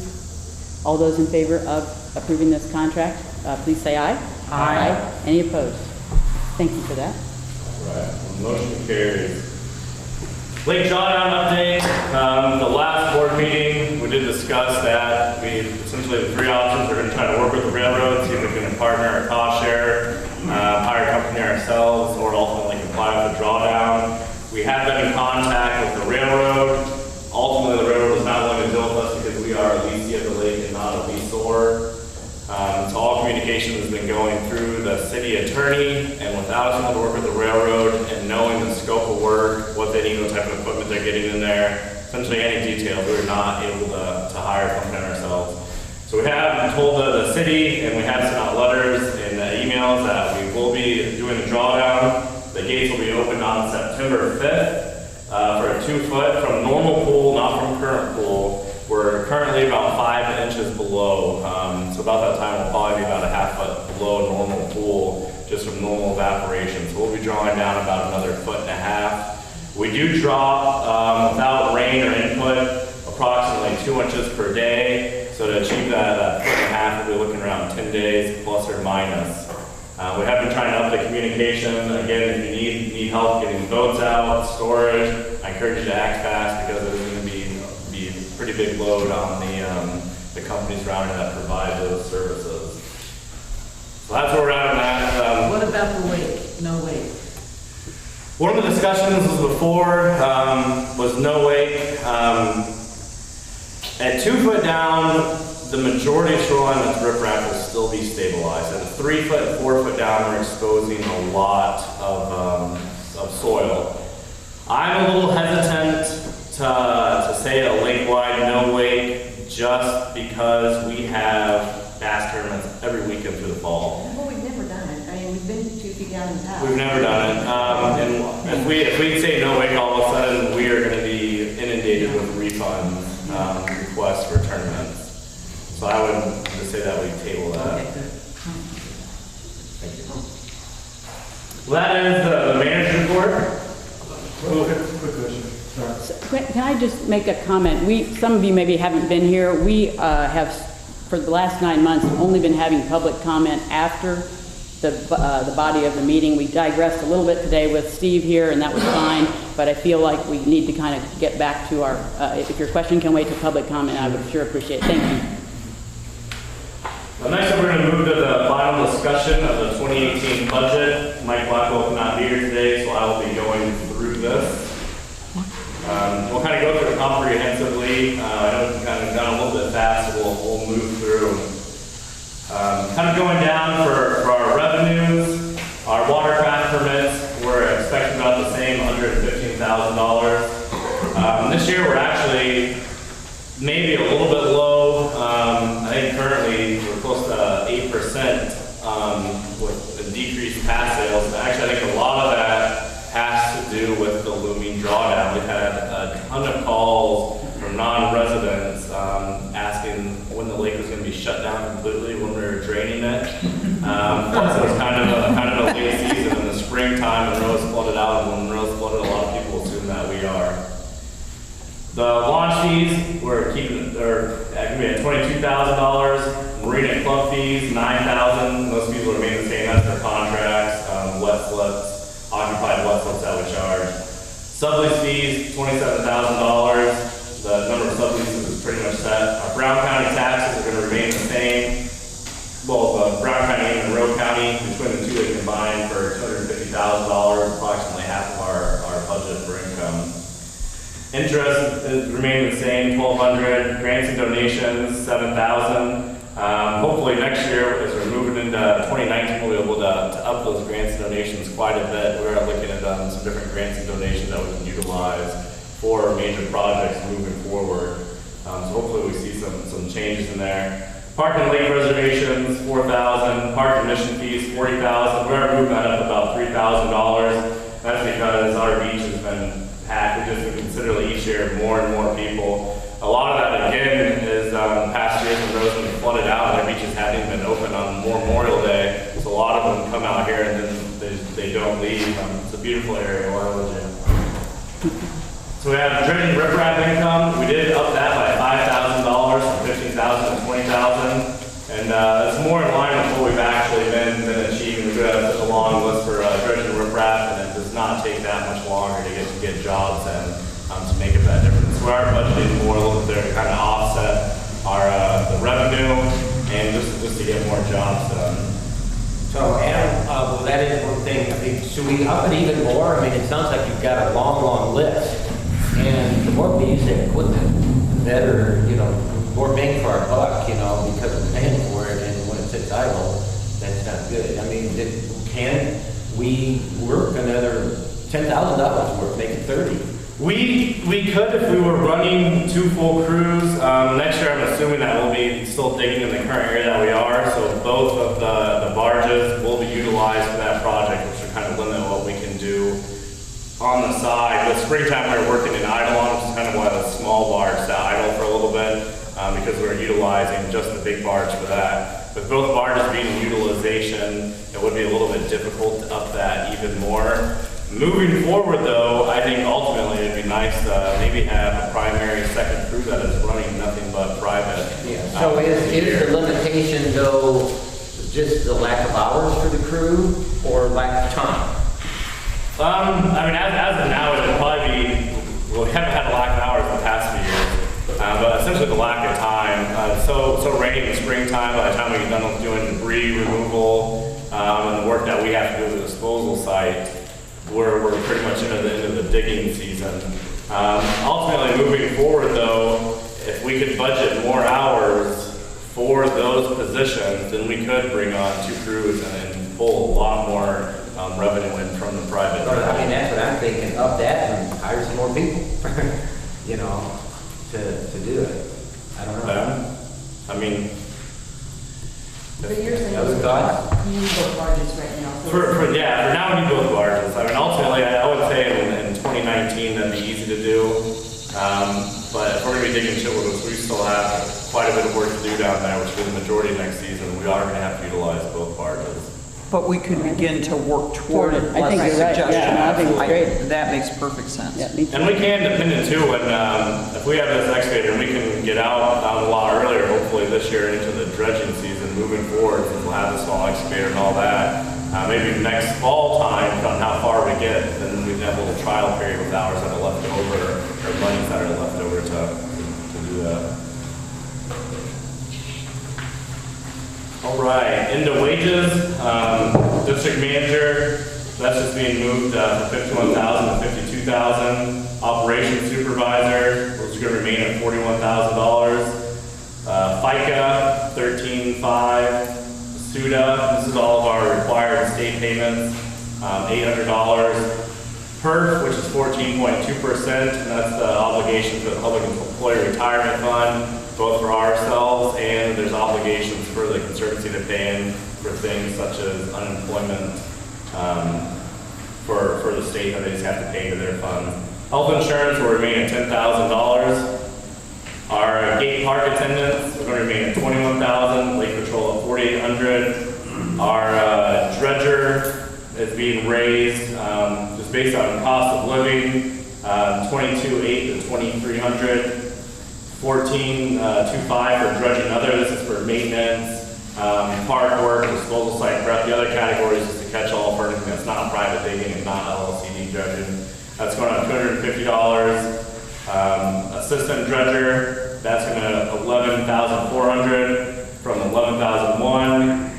All those in favor of approving this contract, please say aye. Aye. Any opposed? Thank you for that. Right, motion carries. Lake drawdown update. The last board meeting, we did discuss that. We essentially have three options. We're going to try to work with the railroad, see if we can partner or cost share, hire a company ourselves, or ultimately comply with the drawdown. We have been in contact with the railroad. Ultimately, the railroad is not willing to deal with us because we are a leasee of the lake and not a leaseor. So all communication has been going through the city attorney, and without us able to work with the railroad and knowing the scope of work, what they need, what type of equipment they're getting in there, essentially any details, we're not able to hire a company ourselves. So we have told the city, and we have sent out letters and emails that we will be doing the drawdown. The gates will be opened on September 5th for a 2 foot from normal pool, not from current pool. We're currently about 5 inches below. So So about that time, we'll probably be about a half foot below normal pool, just from normal evaporation. So we'll be drawing down about another 1.5 feet. We do draw, without rain or input, approximately 2 inches per day. So to achieve that 1.5 feet, we'll be looking around 10 days, plus or minus. We have been trying to up the communication. Again, if you need help getting boats out, storage, I encourage you to act fast because it is going to be a pretty big load on the companies around here that provide those services. So that's where we're at on that. What about the wake? No wake? One of the discussions was before was no wake. At 2 foot down, the majority of shoreline that's riprap will still be stabilized. At 3 foot, 4 foot down, we're exposing a lot of soil. I'm a little hesitant to say a lake-wide no wake just because we have bass tournaments every weekend through the fall. Well, we've never done it. I mean, we've been 2 feet down in the past. We've never done it. And if we say no wake, all of a sudden we are going to be inundated with refund requests for tournaments. So I would just say that we table that. Okay, good. Thank you. Well, that is the manager's report. Quick question. Sorry. Can I just make a comment? Some of you maybe haven't been here. We have, for the last 9 months, only been having public comment after the body of the meeting. We digressed a little bit today with Steve here, and that was fine, but I feel like we need to kind of get back to our, if your question can wait to public comment, I would sure appreciate it. Thank you. Well, next up, we're going to move to the final discussion of the 2018 budget. Mike Blackwell cannot be here today, so I will be going through this. We'll kind of go through it comprehensively. I know we've kind of gone a little bit fast, so we'll move through. Kind of going down for our revenues, our watercraft permits, we're expecting about the same, $115,000. This year, we're actually maybe a little bit low. I think currently we're close to 8% with the decreased pass sales. Actually, I think a lot of that has to do with the looming drawdown. We've had a ton of calls from non-residents asking when the lake was going to be shut down completely when we were draining it. Plus, it was kind of a late season in the springtime when Monroe's flooded out, and when Monroe's flooded, a lot of people assume that we are. The launch fees, we're keeping, they're going to be at $22,000. Marina club fees, $9,000. Those fees will remain the same as their contracts. Wet slips, occupied wet slips that we charge. Sublease fees, $27,000. The number of subleases is pretty much set. Our Brown County taxes are going to remain the same. Well, Brown County and Monroe County, between the two, they combined for $250,000, approximately half of our budget for income. Interest is remaining the same, $1,200. Grants and donations, $7,000. Hopefully next year, as we're moving into 2019, we'll be able to up those grants and donations quite a bit. We're looking at some different grants and donations that we can utilize for major projects moving forward. So hopefully we see some changes in there. Park and lake reservations, $4,000. Park admission fees, $40,000. We're moving that up about $3,000. That's because our beach has been packed. We've just been considerably each year more and more people. A lot of that, again, is past years when Monroe's been flooded out and their beaches haven't even been open on Memorial Day. So a lot of them come out here and then they don't leave. It's a beautiful area. Why would you? So we have dredging riprap income. We did up that by $5,000 from $15,000 to $20,000. And it's more in line with what we've actually been achieving. We've got such a long list for dredging riprap, and it does not take that much longer to get jobs in to make it that difference. So we are budgeting more a little bit there to kind of offset our the revenue and just to get more jobs done. So Adam, well, that is one thing. I mean, should we up it even more? I mean, it sounds like you've got a long list. And the more we use that equipment, the better, more bang for our buck, because we're paying for it, and when it sits idle, that's not good. I mean, can we work another $10,000 worth, make it 30? We could if we were running 2 full crews. Next year, I'm assuming that we'll be still digging in the current area that we are. So both of the barges will be utilized for that project, which will kind of limit what we can do on the side. With springtime, we were working in Eidolon, which is kind of why the small barge sat idle for a little bit, because we're utilizing just the big barge for that. With both barges being in utilization, it would be a little bit difficult to up that even more. Moving forward though, I think ultimately it'd be nice to maybe have a primary second crew that is running nothing but private. Yeah. So is the limitation though just the lack of hours for the crew or lack of time? I mean, as of now, it would probably be, well, we haven't had a lack of hours in the past few years, but essentially the lack of time. So rainy in the springtime, by the time we get done with doing debris removal and the work that we have to do at the disposal site, we're pretty much into the end of the digging season. Ultimately, moving forward though, if we could budget more hours for those positions, then we could bring on 2 crews and pull a lot more revenue in from the private. I mean, that's what I'm thinking, up that and hire some more people, you know, to do it. I don't know. I mean, But you're saying Other thoughts? you need both barges right now. so- for now we need both barges. I mean, ultimately, I would say in 2019 that'd be easy to do. But if we're gonna be digging Chillicothe, we still have quite a bit of work to do down there, which will be the majority next season. We are gonna have to utilize both barges. But we could begin to work toward it. I think Like you're right. suggestion. Yeah, I think it's great. That makes perfect sense. Yeah, me too. And we can, depending too, when, if we have this excavator, we can get out a lot earlier, hopefully this year into the dredging season, moving forward, since we'll have this small excavator and all that. Maybe next fall time, on how far we get, then we'd have a little trial period with hours that are left over, or monies that are left over to do that. All right, into wages, district manager, that's just being moved from 51,000 to 52,000. Operations supervisor, which is going to remain at $41,000. FICA, 13,500. SUDA, this is all of our required state payments, $800. PERF, which is 14.2%, and that's the obligation to the Public Employee Retirement Fund, both for ourselves, and there's obligations for the Conservancy to pay in for things such as unemployment for the state that they just have to pay into their fund. Health insurance will remain at $10,000. Our gate park attendants are going to remain at $21,000. Lake patrol at $4,800. Our dredger is being raised just based on cost of living, $22,800 to $2,300. $14,250 for dredging other. This is for maintenance, park work, disposal site prep. The other categories is to catch all for anything that's not private digging and not LLCD dredging. That's going on $250. Assistant dredger, that's going to $11,400 from $11,001.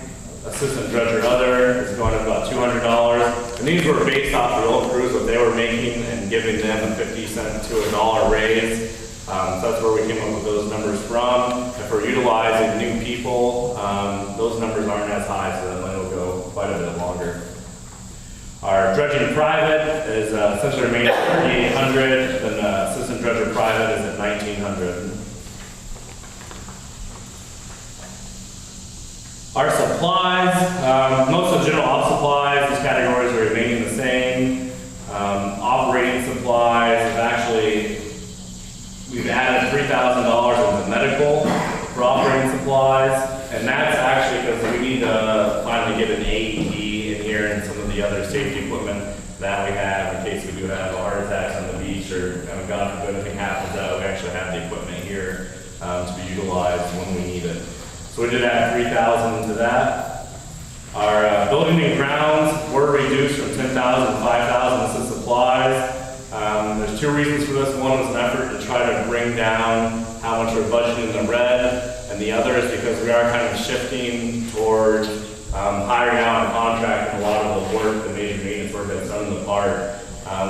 Assistant dredger other is going to about $200. And these were based off the old crews, what they were making, and giving them a 50 cent to $1 raise. So that's where we came up with those numbers from. If we're utilizing new people, those numbers aren't as high, so that will go quite a bit longer. Our dredging private is essentially remaining at $3,800, and assistant dredger private is at $1,900. Our supplies, most of the general op supplies, these categories are remaining the same. Operating supplies, we've added $3,000 into medical for operating supplies, and that's actually because we need to finally get an AED in here and some of the other safety equipment that we have in case we do have heart attacks on the beach or God forbid anything happens, that we actually have the equipment here to be utilized when we need it. So we did add $3,000 to that. Our building and grounds were reduced from $10,000 to $5,000. This is supplies. There's two reasons for this. One was an effort to try to bring down how much we're budgeting in the red, and the other is because we are kind of shifting towards hiring out and contracting a lot of the work, the major maintenance work that's done in the park.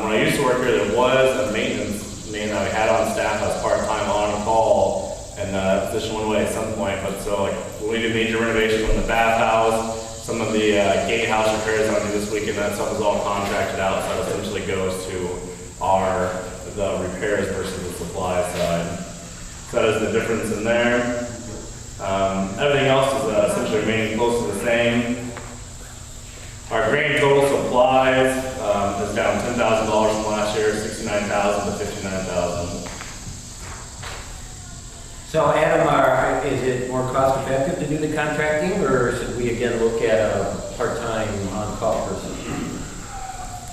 When I used to work here, there was a maintenance man that we had on staff as part-time on call, and that position went away at some point. But so like when we did major renovations on the bathhouse, some of the gatehouse repairs I do this weekend, that stuff is all contracted out, so it essentially goes to the repairs versus the supply side. So that is the difference in there. Everything else is essentially remaining close to the same. Our grand total supplies is down $10,000 from last year, $69,000 to $59,000. So Adam, is it more cost effective to do the contracting, or should we again look at a part-time on-call person?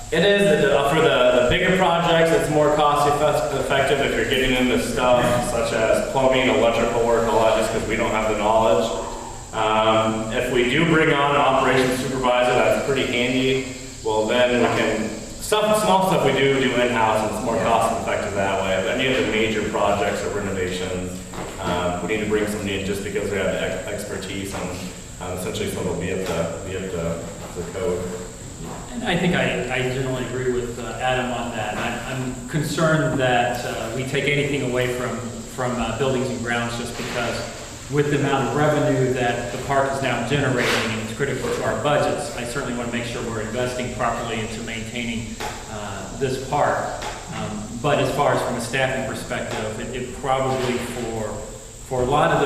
It is, for the bigger projects, it's more cost effective if you're getting into stuff such as plumbing, electrical work, all that, just because we don't have the knowledge. If we do bring on an operations supervisor, that's pretty handy. Well, then we can, small stuff we do in-house, and it's more cost effective that way. But any of the major projects or renovations, we need to bring somebody in just because we have expertise and essentially someone will be up to the code. And I think I generally agree with Adam on that. I'm concerned that we take anything away from buildings and grounds just because with the amount of revenue that the park is now generating and it's critical to our budgets, I certainly want to make sure we're investing properly into maintaining this park. But as far as from a staffing perspective, it probably for a lot of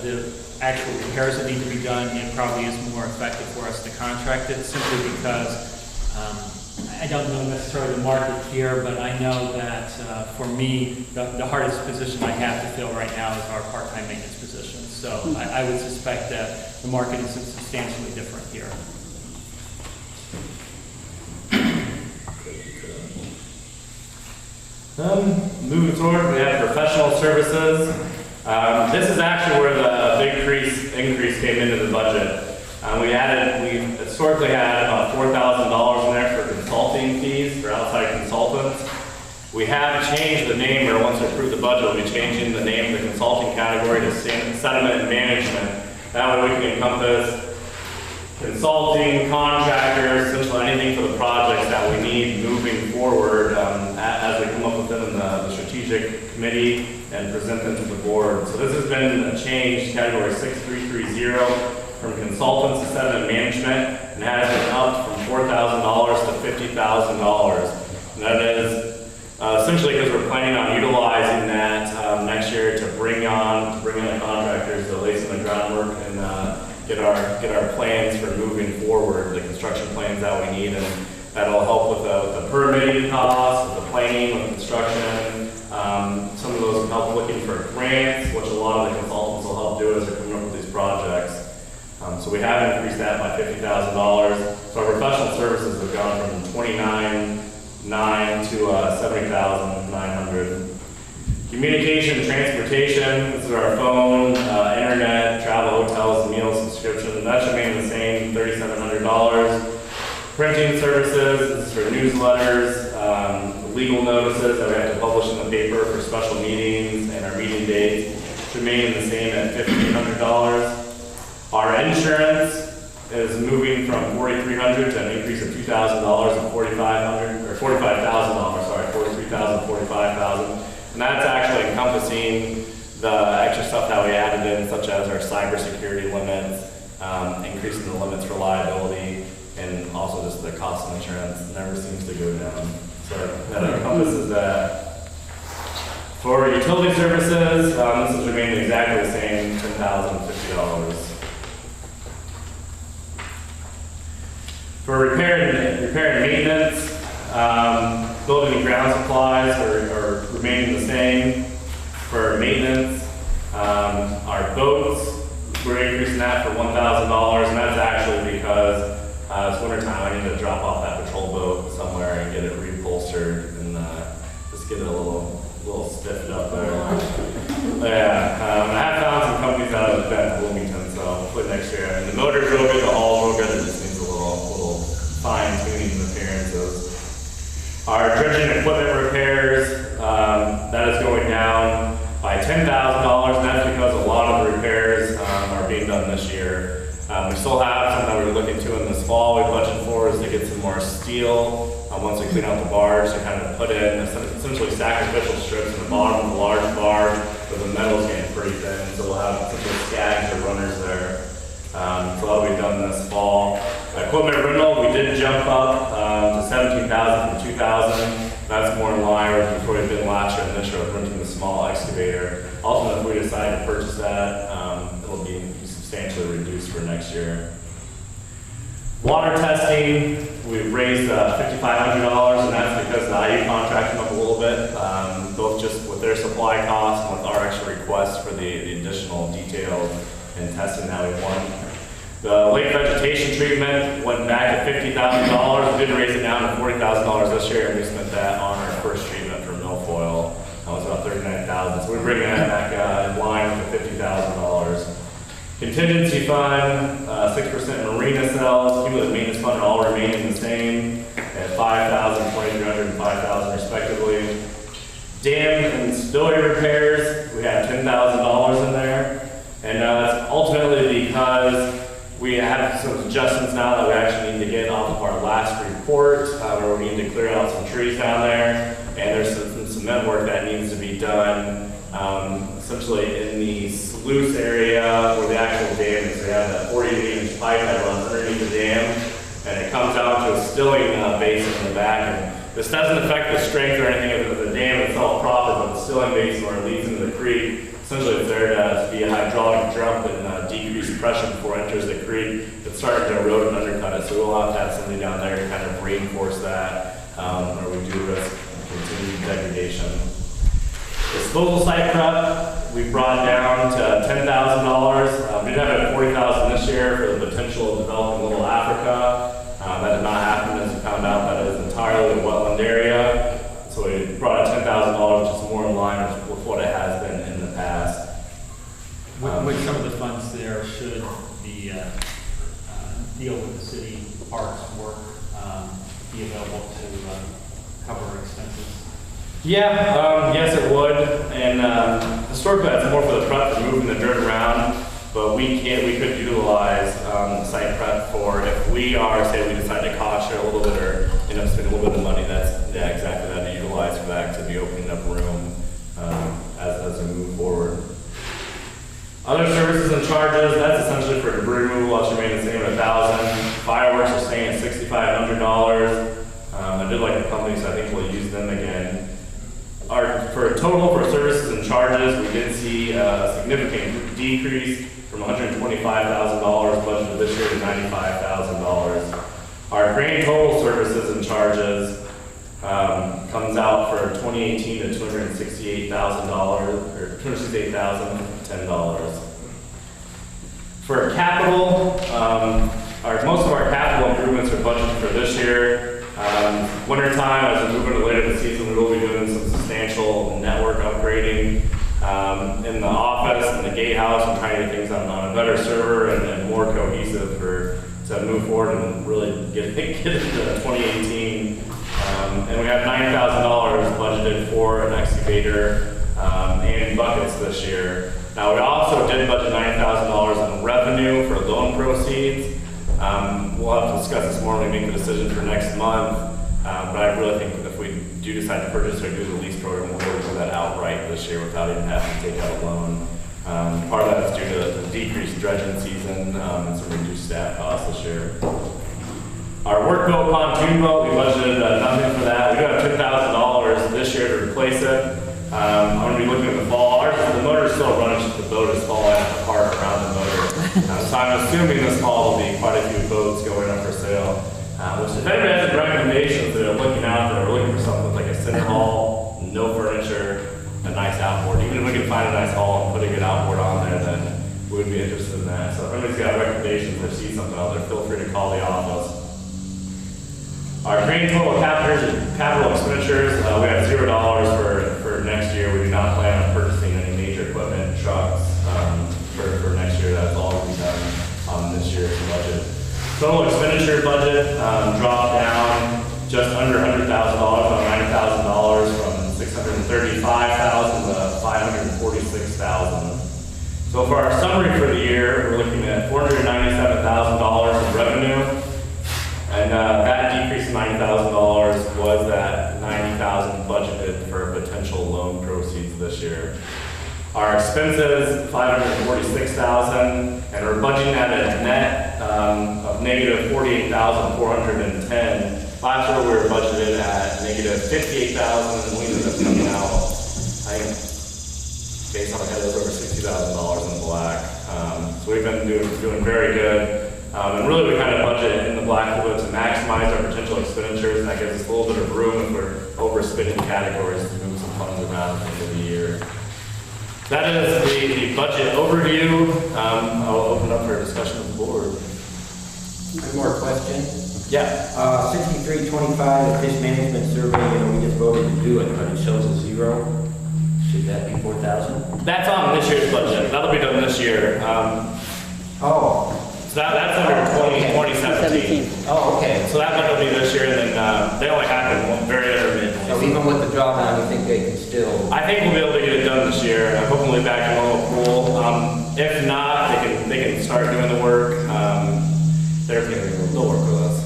the actual repairs that need to be done, it probably is more effective for us to contract it simply because I don't know necessarily the market here, but I know that for me, the hardest position I have to fill right now is our part-time maintenance position. So I would suspect that the market is substantially different here. Moving forward, we have professional services. This is actually where the big increase came into the budget. We historically had about $4,000 in there for consulting fees for outside consultants. We have changed the name, or once we approve the budget, we'll be changing the name of the consulting category to sediment management. That way we can encompass consulting, contractors, essentially anything for the projects that we need moving forward as we come up with them in the strategic committee and present them to the board. So this has been changed, category 6330, from consultants to sediment management, and has been up from $4,000 to $50,000. And that is essentially because we're planning on utilizing that next year to bring on the contractors to lay some of the groundwork and get our plans for moving forward, the construction plans that we need, and that'll help with the permitting costs, with the planning, with construction. Some of those will help looking for grants, which a lot of the consultants will help do as they're coming up with these projects. So we have increased that by $50,000. So our professional services have gone from $29,900 to $70,900. Communication and transportation, this is our phone, internet, travel, hotels, meal subscription. That should remain the same, $3,700. Printing services, this is for newsletters, legal notices that we have to publish in the paper for special meetings and our meeting dates should remain the same at $1,500. Our insurance is moving from $4,300 to an increase of $2,000 and $4,500, or $45,000, sorry, $43,000, $45,000. And that's actually encompassing the extra stuff that we added in, such as our cybersecurity limits, increasing the limits for liability, and also just the cost of insurance never seems to go down. So that encompasses that. For utility services, this has remained exactly the same, $10,050. For repair and maintenance, building and ground supplies are remaining the same. For maintenance, our boats, we're increasing that for $1,000, and that's actually because it's wintertime. I need to drop off that patrol boat somewhere and get it reupholstered and just get it a little stiffed up there. Yeah, I have found some companies out of Bend, Bloomington, so hopefully next year. And the motor's real good, the hull's real good, it just needs a little fine tuning and appearances. Our dredging equipment repairs, that is going down by $10,000, and that's because a lot of the repairs are being done this year. We still have something that we're looking to in this fall. We budgeted for is to get some more steel once we clean out the barge to kind of put in essentially sacrificial strips in the bottom of the large barge, but the metal's getting pretty thin, so we'll have essentially scags or runners there. So that'll be done this fall. Equipment rental, we did jump up to $17,000 from $2,000. That's more in line with where we've been last year and this year with renting the small excavator. Also, if we decide to purchase that, it'll be substantially reduced for next year. Water testing, we've raised $5,500, and that's because the IU contract went up a little bit, both just with their supply costs and with our extra requests for the additional details and testing that we won. The lake vegetation treatment went back at $50,000. We did raise it down to $40,000 this year, and we spent that on our first treatment for milfoil. That was about $39,000. So we're bringing that back in line with the $50,000. Contingency fund, 6% marina sales, cumulative maintenance fund are all remaining the same at $5,000, $2,300, and $5,000 respectively. Dam and spillway repairs, we have $10,000 in there, and that's ultimately because we have some adjustments now that we actually need to get off of our last report, where we need to clear out some trees down there, and there's some cement work that needs to be done. Essentially in the sluice area where the actual dam is. We have that 48-inch pipe that runs underneath the dam, and it comes out to a stilling basin in the back. And this doesn't affect the strength or anything of the dam itself proper, but the stilling basin where it leads into the creek, essentially it's there to be a hydraulic jump and decrease pressure before it enters the creek. It's starting to erode and undercut it, so we'll have to have something down there to kind of reinforce that, or we do risk continued degradation. Disposal site prep, we brought down to $10,000. We did have it at $40,000 this year for the potential of developing Little Africa. That did not happen, as we found out that it is entirely a wetland area. So we brought in $10,000, which is more in line with what it has been in the past. With some of the funds there, should the deal with the city parks work be available to cover expenses? Yeah, yes it would, and historically that's more for the prep for moving the dirt around, but we could utilize the site prep for if we are, say we decide to cost share a little bit or end up spending a little bit of money, that's exactly that, to utilize for that to be opening up room as we move forward. Other services and charges, that's essentially for debris removal, that's remaining the same at $1,000. Fireworks are staying at $6,500. I did like the company, so I think we'll use them again. For a total for services and charges, we did see a significant decrease from $125,000 budgeted this year to $95,000. Our grand total services and charges comes out for 2018 to $268,000 or $268,010. For capital, most of our capital improvements are budgeted for this year. Winter time, as we move into later in the season, we will be doing some substantial network upgrading in the office and the gatehouse and trying to get things on a better server and more cohesive to move forward and really get into 2018. And we have $9,000 budgeted for an excavator and buckets this year. Now we also did budget $9,000 in revenue for loan proceeds. We'll have to discuss this more when we make the decision for next month, but I really think if we do decide to purchase or do the lease program, we'll be able to do that outright this year without even having to take out a loan. Part of that is due to the decreased dredging season and some reduced staff costs this year. Our work boat, pontoon boat, we budgeted nothing for that. We do have $10,000 this year to replace it. I'm going to be looking at the fall. The motor is still running, just the boat is falling apart around the motor. So I'm assuming this fall will be quite a few boats going up for sale. Which if anybody has any recommendations that are looking out there, we're looking for something with like a center hull, no furniture, a nice outboard. Even if we can find a nice hull and put a good outboard on there, then we would be interested in that. So if anybody's got recommendations or see something out there, feel free to call the office. Our grand total capital expenditures, we have $0 for next year. We do not plan on purchasing any major equipment, trucks, for next year. That's all going to be done on this year's budget. Total expenditure budget dropped down just under $100,000, about $90,000 from $635,000 to $546,000. So for our summary for the year, we're looking at $497,000 in revenue. And that decrease of $90,000 was that $90,000 budgeted for potential loan proceeds this year. Our expenses, $546,000, and we're budgeting at a net of negative $48,410. Last year we were budgeted at negative $58,000, and we ended up coming out, I think, based on my head, it was over $60,000 in the black. So we've been doing very good. And really, we kind of budget in the black a little bit to maximize our potential expenditures, and that gives us a little bit of room if we're overspending categories to move some funds around at the end of the year. That is the budget overview. I'll open up for discussion with the board. One more question. Yeah. 6325, fish management survey, we just voted to do it, but it shows a 0. Should that be 4,000? That's on this year's budget. That'll be done this year. So that's under 2017. Oh, okay. So that budget will be this year, and then they only happen very intermittently. So even with the drawdown, you think they can still? I think we'll be able to get it done this year. I'm hoping we'll be back in a little pool. If not, they can start doing the work. They'll work with us.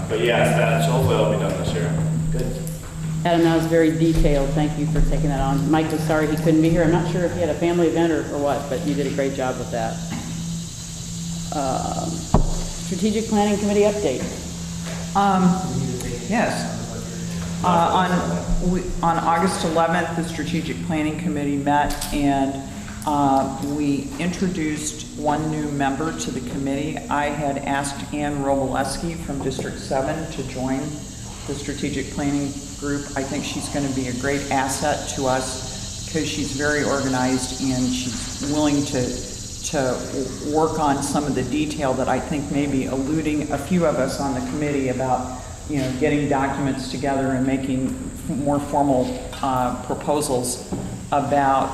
But yes, hopefully it'll be done this year. Good. Adam, that was very detailed. Thank you for taking that on. Mike was sorry he couldn't be here. I'm not sure if he had a family event or what, but you did a great job with that. Strategic Planning Committee update. Yes. On August 11th, the Strategic Planning Committee met and we introduced one new member to the committee. I had asked Ann Roboleski from District 7 to join the Strategic Planning Group. I think she's going to be a great asset to us because she's very organized and she's willing to work on some of the detail that I think may be eluding a few of us on the committee about, getting documents together and making more formal proposals about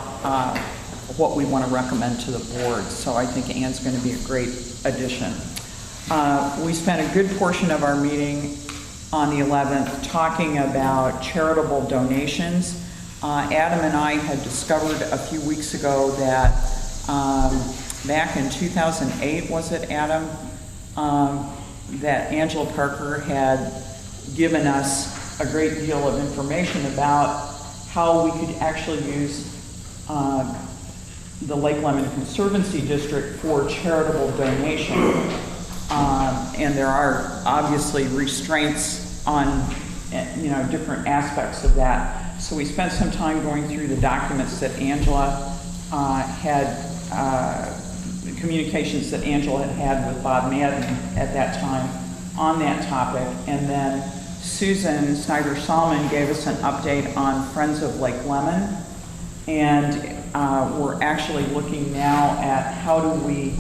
what we want to recommend to the board. So I think Ann's going to be a great addition. We spent a good portion of our meeting on the 11th talking about charitable donations. Adam and I had discovered a few weeks ago that back in 2008, was it, Adam, that Angela Parker had given us a great deal of information about how we could actually use the Lake Lemon Conservancy District for charitable donation. And there are obviously restraints on different aspects of that. So we spent some time going through the documents that Angela had, communications that Angela had with Bob Madden at that time on that topic. And then Susan Snyder-Salmon gave us an update on Friends of Lake Lemon. And we're actually looking now at how do we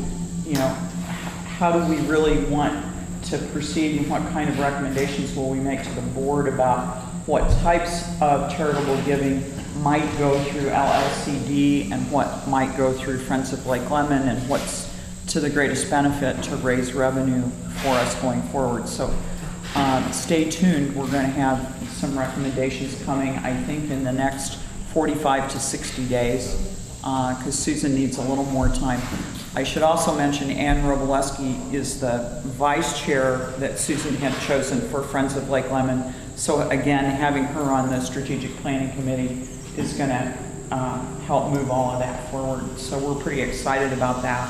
really want to proceed and what kind of recommendations will we make to the board about what types of charitable giving might go through LLCD and what might go through Friends of Lake Lemon and what's to the greatest benefit to raise revenue for us going forward. So stay tuned. We're going to have some recommendations coming, I think, in the next 45 to 60 days because Susan needs a little more time. I should also mention Ann Roboleski is the vice chair that Susan had chosen for Friends of Lake Lemon. So again, having her on the Strategic Planning Committee is going to help move all of that forward. So we're pretty excited about that.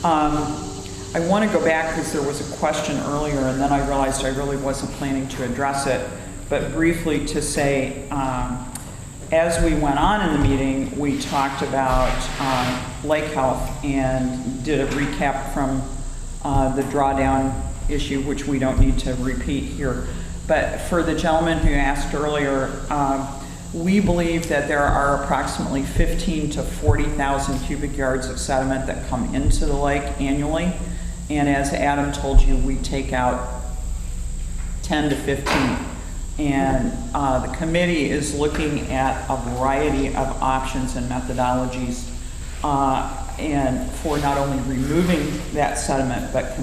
I want to go back because there was a question earlier and then I realized I really wasn't planning to address it, but briefly to say, as we went on in the meeting, we talked about lake health and did a recap from the drawdown issue, which we don't need to repeat here. But for the gentleman who asked earlier, we believe that there are approximately 15 to 40,000 cubic yards of sediment that come into the lake annually. And as Adam told you, we take out 10 to 15. And the committee is looking at a variety of options and methodologies and for not only removing that sediment, but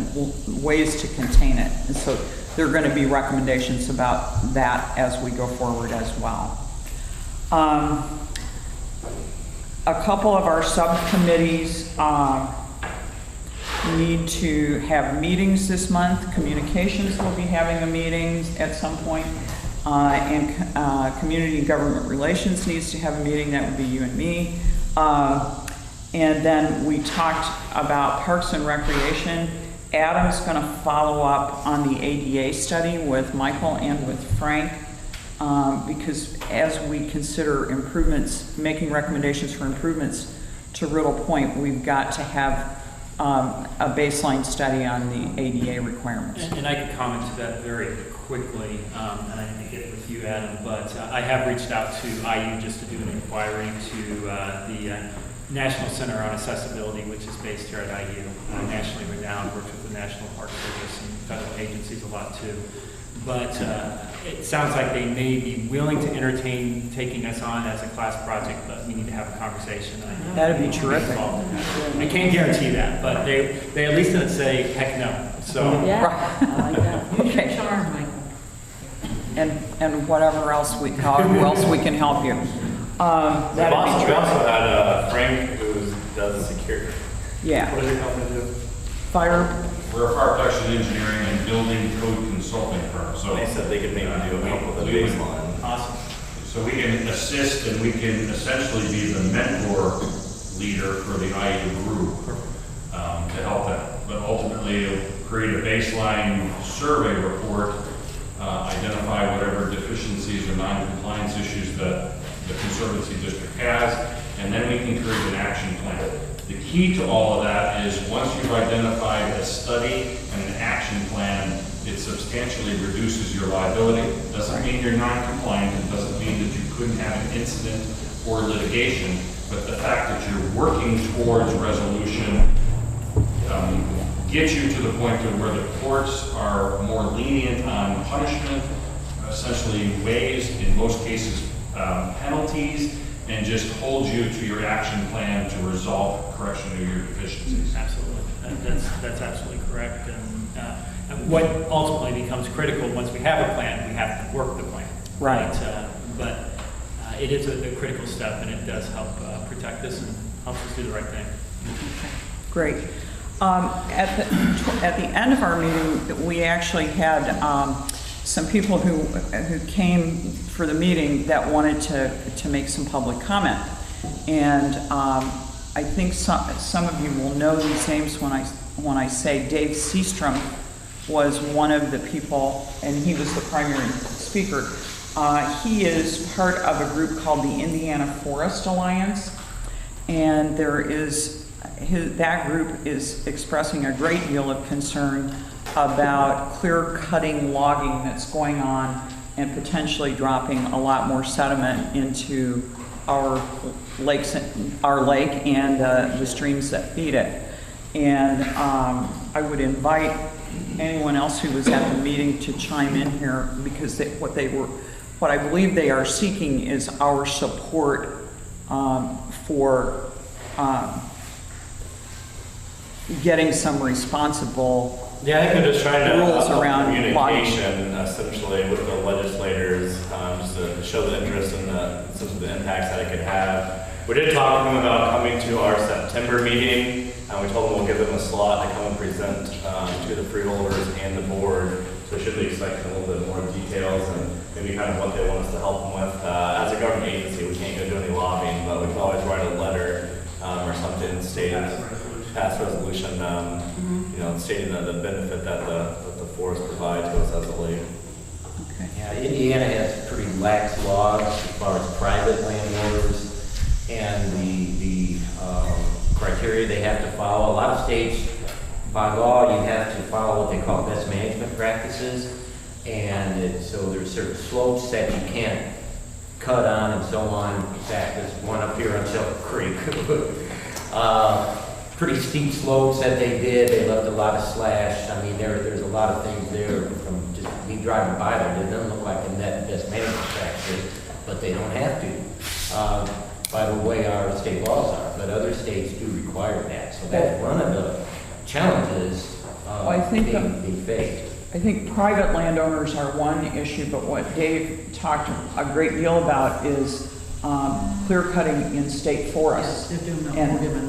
ways to contain it. And so there are going to be recommendations about that as we go forward as well. A couple of our subcommittees need to have meetings this month. Communications will be having a meeting at some point. And Community and Government Relations needs to have a meeting. That would be you and me. And then we talked about Parks and Recreation. Adam's going to follow up on the ADA study with Michael and with Frank because as we consider improvements, making recommendations for improvements to Riddle Point, we've got to have a baseline study on the ADA requirements. And I could comment to that very quickly, and I didn't get with you, Adam, but I have reached out to IU just to do an inquiry to the National Center on Accessibility, which is based here at IU, nationally renowned, works with the National Park Service and federal agencies a lot too. But it sounds like they may be willing to entertain taking us on as a class project, but we need to have a conversation. That'd be terrific. I can't guarantee that, but they at least didn't say heck no. So Yeah, I like that. Okay. Charm, Michael. And whatever else however else we can help you. That'd We be also terrific. had Frank, who does security. Yeah. What does your company do? Fire. We're a fire protection engineering and building code consulting firm, so. They said they could maybe do a help with a we would- baseline. awesome. So we can assist and we can essentially be the mentor leader for the IU group to help them. But ultimately, it'll create a baseline survey report, identify whatever deficiencies or non-compliance issues that the Conservancy District has, and then we can create an action plan. The key to all of that is once you've identified a study and an action plan, it substantially reduces your liability. Doesn't mean you're non-compliant, it doesn't mean that you couldn't have an incident or litigation, but the fact that you're working towards resolution gets you to the point to where the courts are more lenient on punishment, essentially waives, in most cases, penalties, and just holds you to your action plan to resolve correction of your deficiencies. Absolutely. That's absolutely correct. And what ultimately becomes critical once we have a plan, we have to work the plan. Right. But it is a critical step, and it does help protect us and helps us do the right thing. Great. At the end of our meeting, we actually had some people who came for the meeting that wanted to make some public comment. And I think some of you will know these names when I say Dave Seastrom was one of the people, and he was the primary speaker. He is part of a group called the Indiana Forest Alliance, and that group is expressing a great deal of concern about clear-cutting logging that's going on and potentially dropping a lot more sediment into our lake and the streams that feed it. And I would invite anyone else who was at the meeting to chime in here, because what I believe they are seeking is our support for getting some responsible Yeah, I think they're just trying to rules up around communication essentially with the legislators, just to show the interest in some of the impacts that it could have. We did talk to them about coming to our September meeting, and we told them we'll give them a slot to come and present to the freeholders and the board. So we should be expecting a little bit more details and maybe kind of what they want us to help them with. As a government agency, we can't go do any lobbying, but we can always write a letter or something stating pass resolution, stating the benefit that the forest provides to us as a lake. Yeah, Indiana has pretty lax laws as far as private landowners and the criteria they have to follow. A lot of states, by law, you have to follow what they call best management practices, and so there's certain slopes that you can't cut on and so on. In fact, there's one up here on Shelter Creek. Pretty steep slopes that they did. They left a lot of slash. I mean, there's a lot of things there from just me driving by there. It doesn't look like a net best management practice, but they don't have to, by the way our state laws are. But other states do require that. So that's one of the challenges being faced. I think private landowners are one issue, but what Dave talked a great deal about is clear cutting in state forests. Yes, they're doing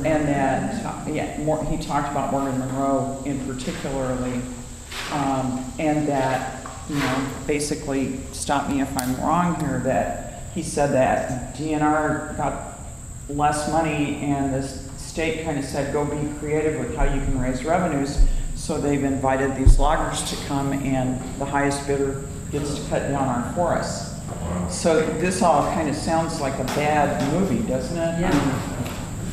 and that, he talked about Morgan Monroe in particularly, and that, basically, stop me if I'm wrong here, that he said that DNR got less money and the state kind of said, go be creative with how you can raise revenues. So they've invited these loggers to come, and the highest bidder gets to cut down our forests. So this all kind of sounds like a bad movie, doesn't it? Yeah.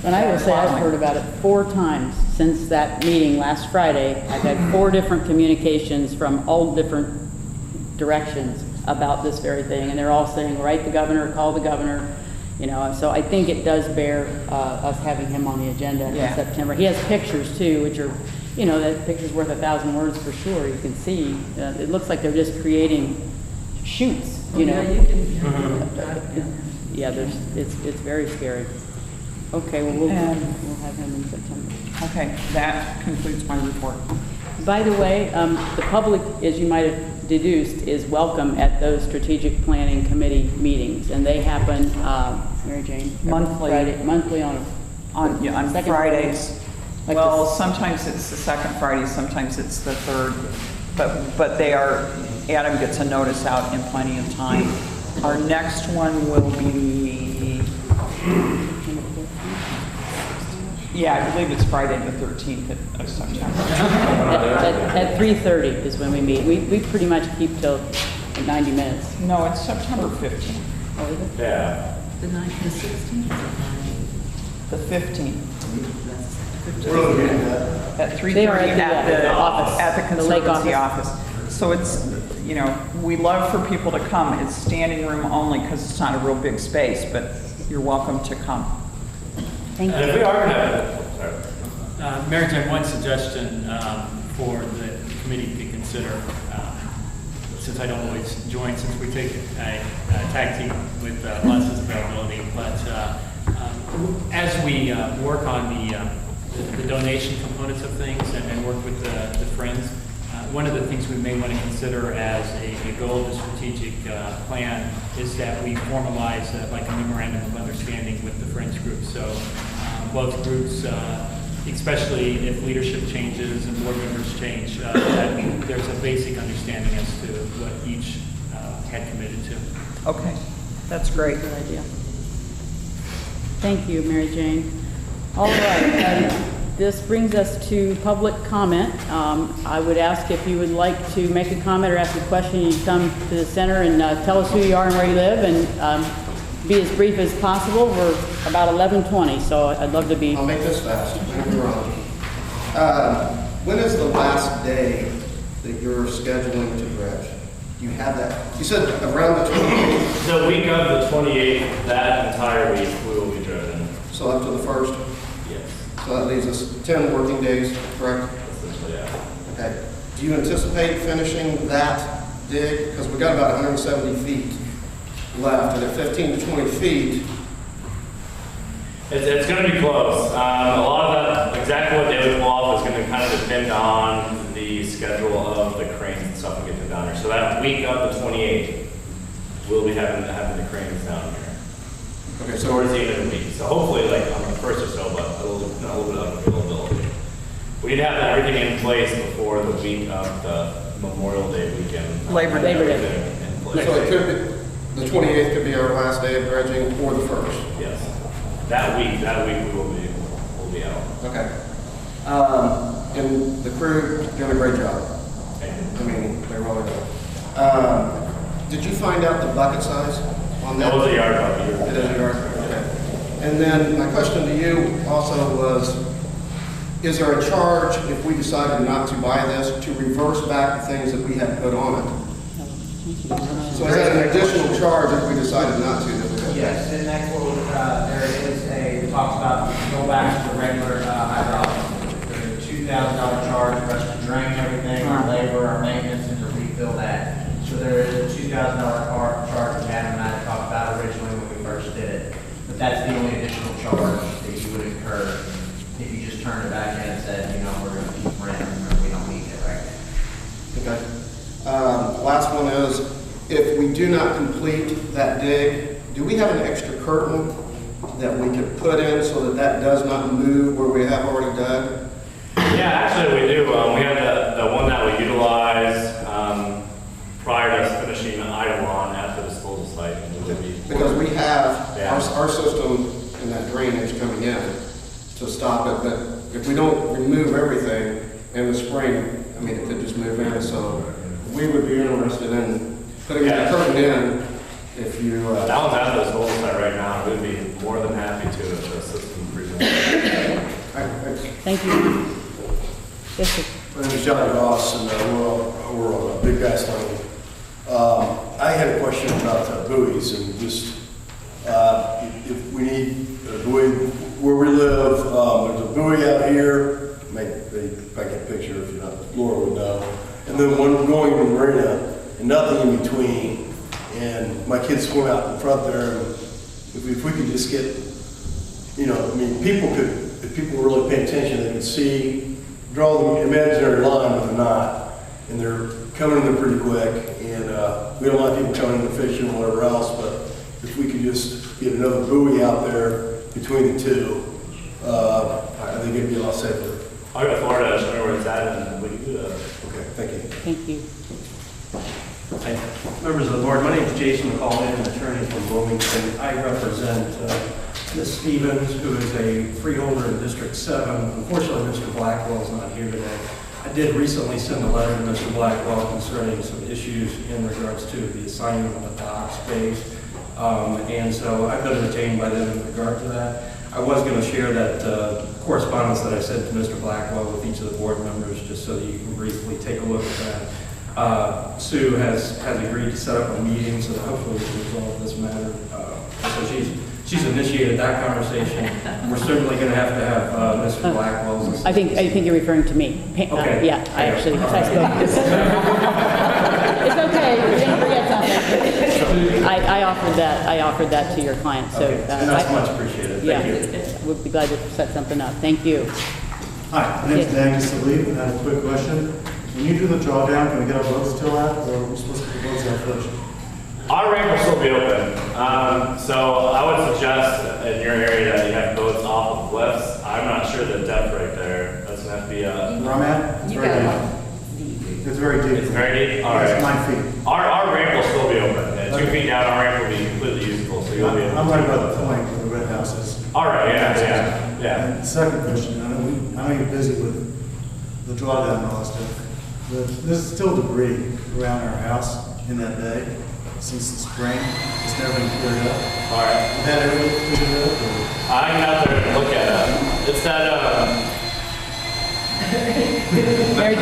And I will say I've heard about it 4 times since that meeting last Friday. I've had 4 different communications from all different directions about this very thing, and they're all saying, write the governor, call the governor, you know, so I think it does bear us having him on the agenda in September. He has pictures too, which are, you know, that picture's worth 1,000 words for sure. You can see, it looks like they're just creating shoots, you know. Yeah, you can. Yeah, it's very scary. Okay, well, we'll have him in September. Okay, that concludes my report. By the way, the public, as you might have deduced, is welcome at those strategic planning committee meetings, and they happen, Mary Jane? Monthly on second Fridays. Like Well, sometimes it's the second Friday, sometimes it's the third, but they are, Adam gets a notice out in plenty of time. Our next one will be, yeah, I believe it's Friday the 13th of September. At 3:30 is when we meet. We pretty much keep till 90 minutes. No, it's September 15th. Oh, is it? Yeah. The 9th, the 16th? The 15th. At 3:30 They are at the office, At the the Lake Conservancy office. office. So it's, you know, we love for people to come. It's standing room only because it's not a real big space, but you're welcome to come. Thank And if we are going to have, Mary Jane, one suggestion for the committee to consider, since I don't always join, since we take a tag team with Les's availability, but as we work on the donation components of things and work with the Friends, one of the things we may want to consider as a goal of the strategic plan is that we formalize like a memorandum of understanding with the Friends group. So both groups, especially if leadership changes and board members change, that there's a basic understanding as to what each had committed to. Okay, that's great. Good idea. Thank you, Mary Jane. All right, this brings us to public comment. I would ask if you would like to make a comment or ask a question, you come to the center and tell us who you are and where you live, and be as brief as possible. We're about 11:20, so I'd love to be. I'll make this fast. When is the last day that you're scheduling to dredge? Do you have that? You said around the 28th? the week of the 28th, that entire week, we will be dredging. So up to the 1st? Yes. So that leaves us 10 working days, correct? Essentially, yeah. Okay. Do you anticipate finishing that dig? Because we've got about 170 feet left, and at 15 to 20 feet, It's going to be close. A lot of that, exactly what they would pull off is going to kind of depend on the schedule of the cranes and stuff we get them down here. So that week of the 28th, we'll be having the cranes down here. Okay, so towards the end of the week. So hopefully, like on the 1st or so, but a little bit of availability. We need to have everything in place before the week of the Memorial Day weekend. Labor Day. In place. So it could be, the 28th could be our last day of dredging, or the 1st? Yes. That week we'll be out. Okay. And the crew doing a great job. I mean, they really do. Did you find out the bucket size on that? That was a yard bucket. It is a yard bucket, okay. And then my question to you also was, is there a charge if we decided not to buy this to reverse back the things that we had put on it? So is that an additional charge if we decided not to? Yes, in that quote, there is it talks about go back to the regular hydraulics. There's a $2,000 charge for us to drain everything, our labor, our maintenance, and to refill that. So there is a $2,000 charge that Adam and I talked about originally when we first did it. But that's the only additional charge that you would incur if you just turned it back in and said, you know, we're going to keep renting or we don't need it right now. Okay. Last one is, if we do not complete that dig, do we have an extra curtain that we could put in so that that does not move where we have already dug? Yeah, actually we do. We have the one that we utilize prior to us finishing the item on at the disposal site. Because we have our system and that drainage coming in to stop it, but if we don't remove everything in the spring, I mean, it could just move in. So we would be interested in putting that curtain in. If you that one's at the disposal site right now, we'd be more than happy to if the system presents Thank you. Yes, sir. My name is Johnny Ross, and we're on Big Bass Lane. I had a question about buoys, and just if we need a buoy where we live. There's a buoy out here. If I get a picture, if you're not, Laura would know. And then one going to the marina, and nothing in between. And my kids swim out in front there. And if we could just get, I mean, if people were really paying attention, they could draw the imaginary line with a knot, and they're coming in there pretty quick. And we don't want people coming in to fish and whatever else, but if we could just get another buoy out there between the two, I think it'd be a lot safer. I'll go to Florida, show me where it's at, and we can do that. Okay, thank you. Thank you. Hi, members of the board. My name is Jason McCall. I'm an attorney from Wilmington. I represent Ms. Stevens, who is a freeholder in District 7. Unfortunately, Mr. Blackwell is not here today. I did recently send a letter to Mr. Blackwell concerning some issues in regards to the assignment of the dock space. And so I've been retained by them in regard to that. I was going to share that correspondence that I sent to Mr. Blackwell with each of the board members, just so that you can briefly take a look at that. Sue has agreed to set up a meeting, so that hopefully we can resolve this matter. So she's initiated that conversation. We're certainly going to have Mr. Blackwell's. I think you're referring to me. Okay. Yeah, I actually spoke. It's okay. You're going to forget something. I offered that to your client. So and that's much appreciated. Thank you. We'll be glad to set something up. Thank you. Hi, my name is Daniel Salib, and I have a quick question. When you do the drawdown, can we get our boats still out, or are we supposed to get the boats out first? Our ramp will still be open. So I would suggest in your area that you have boats off of cliffs. I'm not sure the depth right there. That's going to have to be Where I'm at, it's very deep. It's very deep. It's very deep? All right. It's 9 feet. Our ramp will still be open. 2 feet down, our ramp will be completely usable, so you'll be able to. I'm right about the point where the red house is. All right, yeah. And second question, I know you're busy with the drawdown and all that stuff, but there's still debris around our house in that bay since the spring. It's never been cleared up. All right. Is that ever cleared up? I can get out there and look at it. It's that, Mary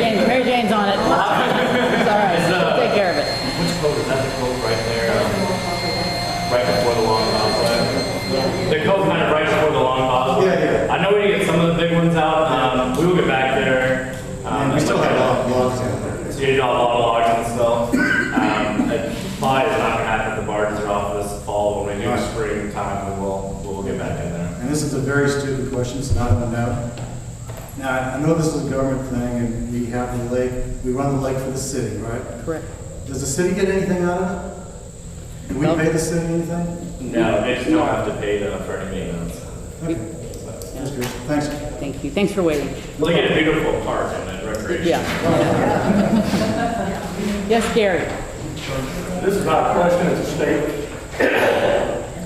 Jane's on it. It's all right. We'll take care of it. Which code is that? The code right there, right before the long causeway. The code's kind of right before the long causeway. Yeah. I know we get some of the big ones out. We will get back there. We still have a lot of logs out there. So you got a lot of logs and stuff. It probably is not going to happen if the barges are off this fall. When we do springtime, we'll get back in there. And this is a very stupid question, so I don't know. Now, I know this is a government thing, and we have the lake, we run the lake for the city, right? Correct. Does the city get anything out of it? Do we pay the city anything? No, they just don't have to pay for any maintenance. Okay. That's good. Thanks. Thank you. Thanks for waiting. Well, they get a beautiful park and then recreation. Yeah. Yes, Gary. This is not a question, it's a statement.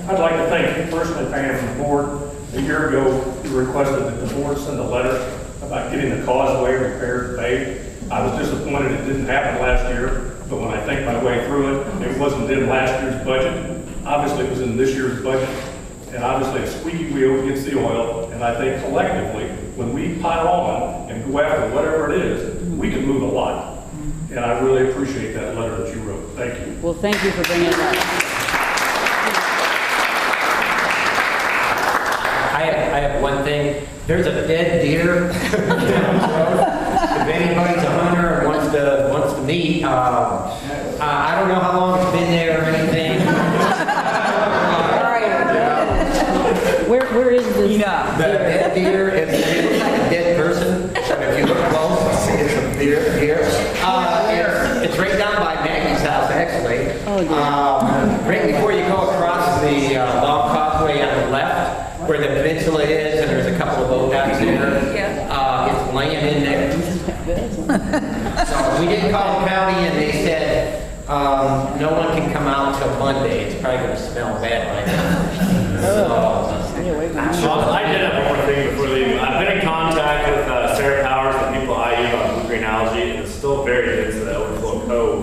I'd like to thank you personally, Pam, from the board. A year ago, you requested that the board send a letter about getting the causeway repaired and paved. I was disappointed it didn't happen last year, but when I think my way through it, it wasn't in last year's budget. Obviously, it was in this year's budget. And obviously, a squeaky wheel gets the oil. And I think collectively, when we pile on and go after whatever it is, we can move a lot. And I really appreciate that letter that you wrote. Thank you. Well, thank you for bringing it up. I have one thing. There's a dead deer. If anybody's a hunter and wants to meet, I don't know how long it's been there or anything. Where is this? The dead deer is a dead person. If you look close, it's a deer here. It's right down by Maggie's house, actually. Right before you go across the long causeway on the left, where the peninsula is, and there's a couple of boatouts there. It's laying in there. So we did call the county, and they said no one can come out till Monday. It's probably going to smell bad by now. I did have one more thing before leaving. I've been in contact with Sarah Powers, the people at IU about blue green algae, and it's still very dense in the overflow cove.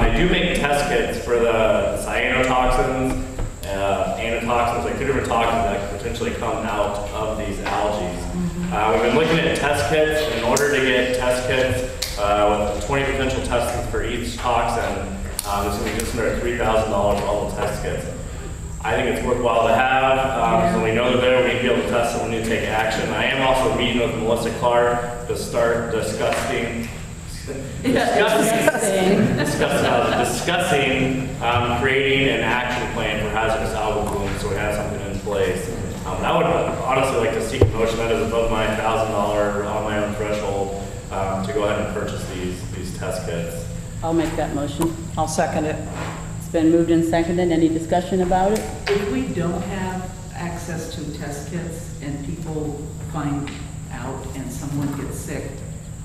They do make test kits for the cyanotoxins, anatoxins, like 2 different toxins that can potentially come out of these algae. We've been looking at test kits. In order to get test kits with 20 potential test kits for each toxin, this will be just under $3,000 for all the test kits. I think it's worthwhile to have, so we know they're there, we need to be able to test them, we need to take action. I am also meeting with Melissa Clark to start discussing creating an action plan for hazardous algal blooms, so we have something in place. I would honestly like to seek a motion that is above my $1,000 on my own threshold to go ahead and purchase these test kits. I'll make that motion. I'll second it. It's been moved and seconded. Any discussion about it? If we don't have access to test kits and people find out and someone gets sick,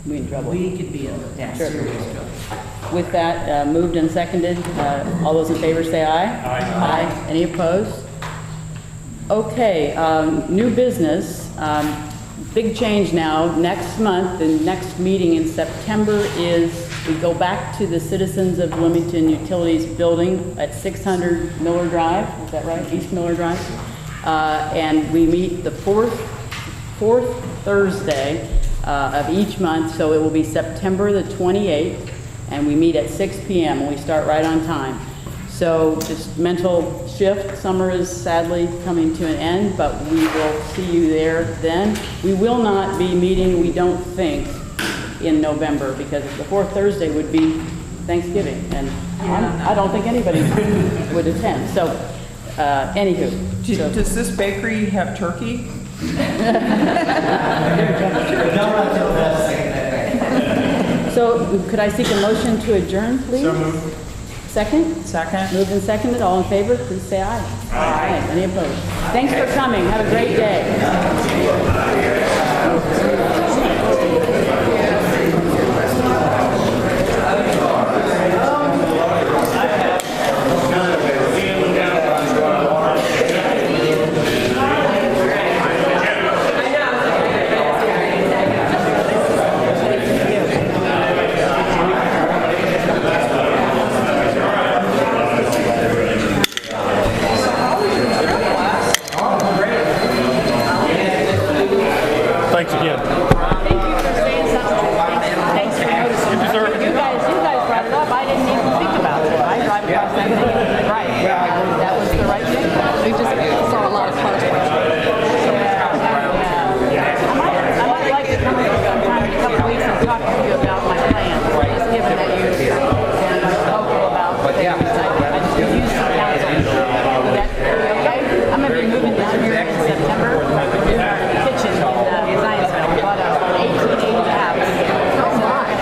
we in trouble. We could be in serious trouble. With that, moved and seconded, all those in favor say aye. Aye. Aye. Any opposed? Okay, new business. Big change now. Next month, the next meeting in September is, we go back to the Citizens of Bloomington Utilities building at 600 Miller Drive. Is that right? East Miller Drive. And we meet the fourth Thursday of each month, so it will be September the 28th, and we meet at 6 p.m. and we start right on time. So just mental shift. Summer is sadly coming to an end, but we will see you there then. We will not be meeting, we don't think, in November, because the fourth Thursday would be Thanksgiving, and I don't think anybody would attend. So, anywho. Does this bakery have turkey? So, could I seek a motion to adjourn, please? So moved. Second? Second. Moved and seconded. All in favor, please say aye. Aye. Any opposed? Thanks for coming. Have a great day. Thanks again. Thank you for saying something. Thanks for noticing. You guys brought it up. I didn't even think about it. I drive across that thing. Right. That was the right thing. We just saw a lot of cars. I might like to come in a couple weeks and talk to you about my plan. Just given that you're vocal about things. I just could use some counsel. Would that be okay? I'm going to be moving down here in September. We're doing our kitchen in Zionsville. We bought a 1880 house.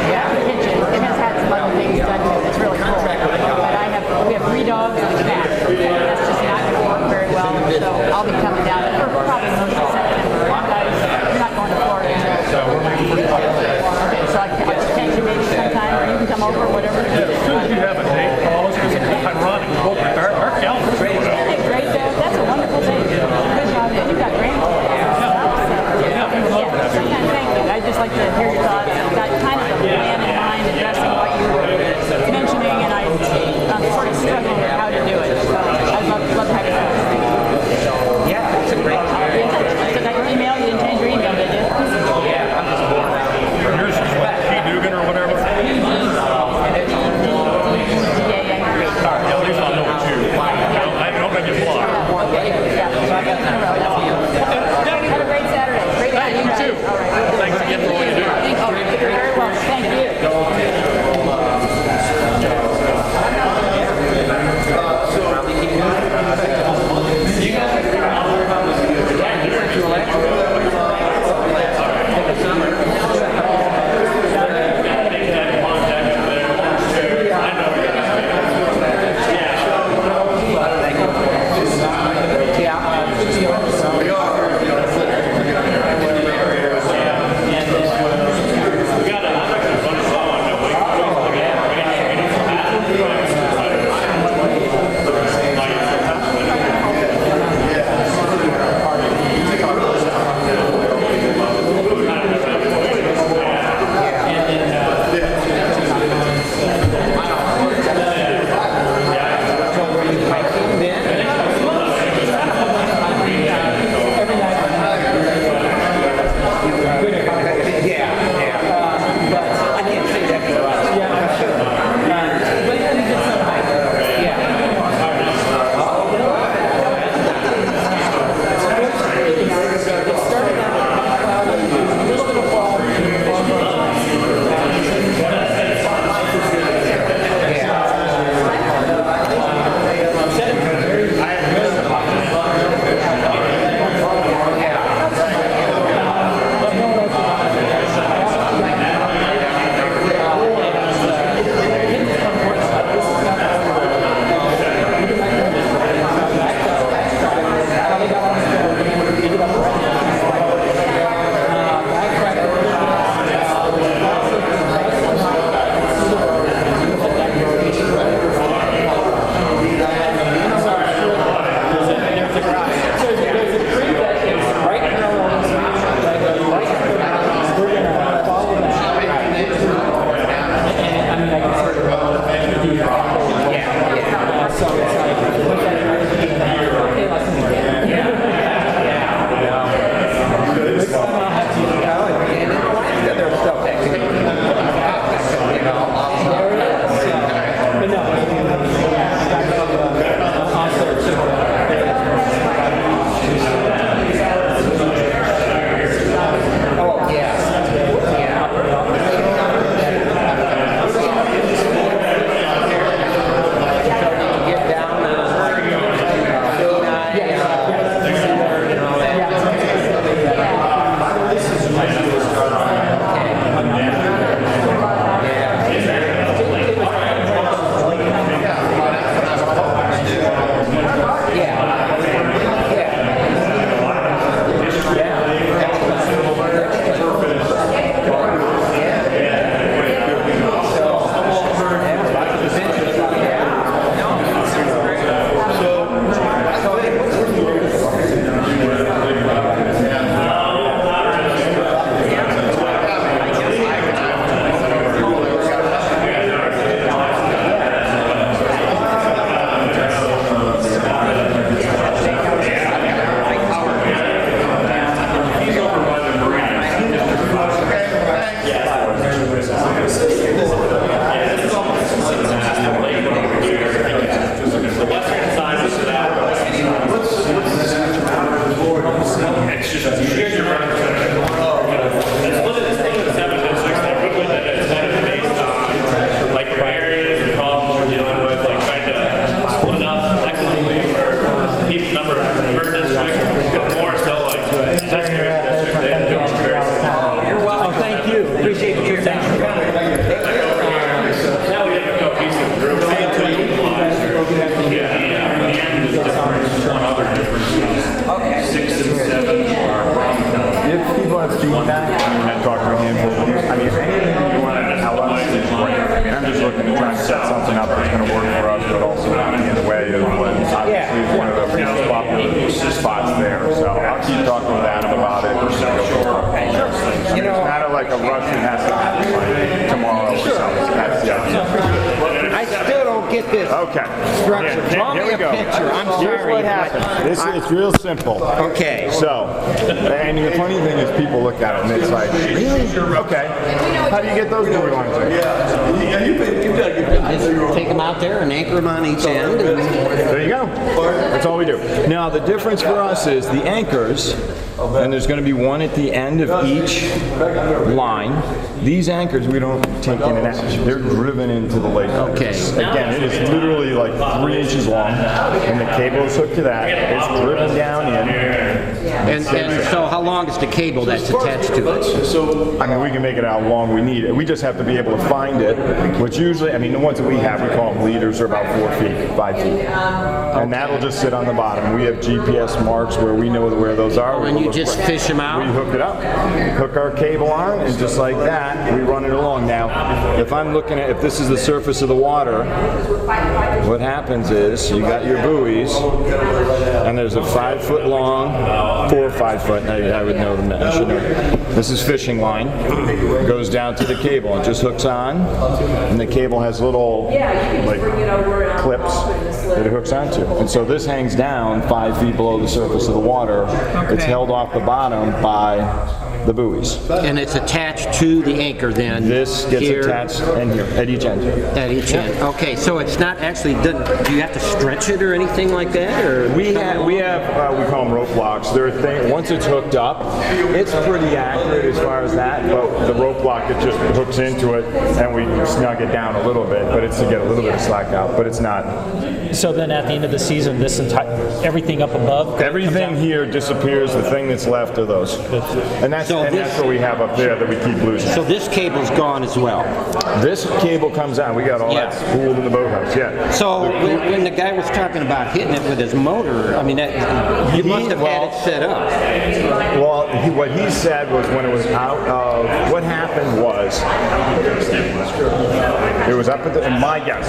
Yeah, kitchen. It has had some other things done to it. It's really cool. But we have 3 dogs and a cat. going to work for us, but also not be in the way of what obviously is one of the most popular spots there. So I'll keep talking with Adam about it. It's not like a rush that has to happen like tomorrow or something. That's the idea. I still don't get this structure. Draw me a picture. I'm sorry. Here's what happens. It's real simple. Okay. So, and the funny thing is people look at it and it's like, really? Okay. How do you get those buoy lines in? Yeah, you've got to get Just take them out there and anchor them on each end. There you go. That's all we do. Now, the difference for us is the anchors, and there's going to be one at the end of each line. These anchors we don't take in and out. They're driven into the lake. Okay. Again, it is literally like 3 inches long, and the cable is hooked to that. It's driven down in. And so how long is the cable that's attached to it? So, I mean, we can make it how long we need it. We just have to be able to find it, which usually, I mean, the ones that we have, we call them leaders, are about 4 feet, 5 feet. And that'll just sit on the bottom. We have GPS marks where we know where those are. And you just fish them out? We hook it up, hook our cable on, and just like that, we run it along. Now, if I'm looking at, if this is the surface of the water, what happens is you got your buoys, and there's a 5 foot long, 4 or 5 foot, I would know them, I should know. This is fishing line, goes down to the cable and just hooks on, and the cable has little like clips that it hooks onto. And so this hangs down 5 feet below the surface of the water. It's held off the bottom by the buoys. And it's attached to the anchor then? This gets attached in here, at each end. At each end. Okay, so it's not actually, do you have to stretch it or anything like that? Or we call them rope blocks. They're a thing, once it's hooked up, it's pretty accurate as far as that, but the rope block, it just hooks into it, and we snug it down a little bit, but it's to get a little bit of slack out, but it's not. So then at the end of the season, this everything up above? Everything here disappears. The thing that's left are those. And that's what we have up there that we keep losing. So this cable's gone as well? This cable comes out. We got all that spooled in the boathouse, So when the guy was talking about hitting it with his motor, I mean, you must have had it set up. Well, what he said was when it was out of, what happened was, it was up at the, my guess,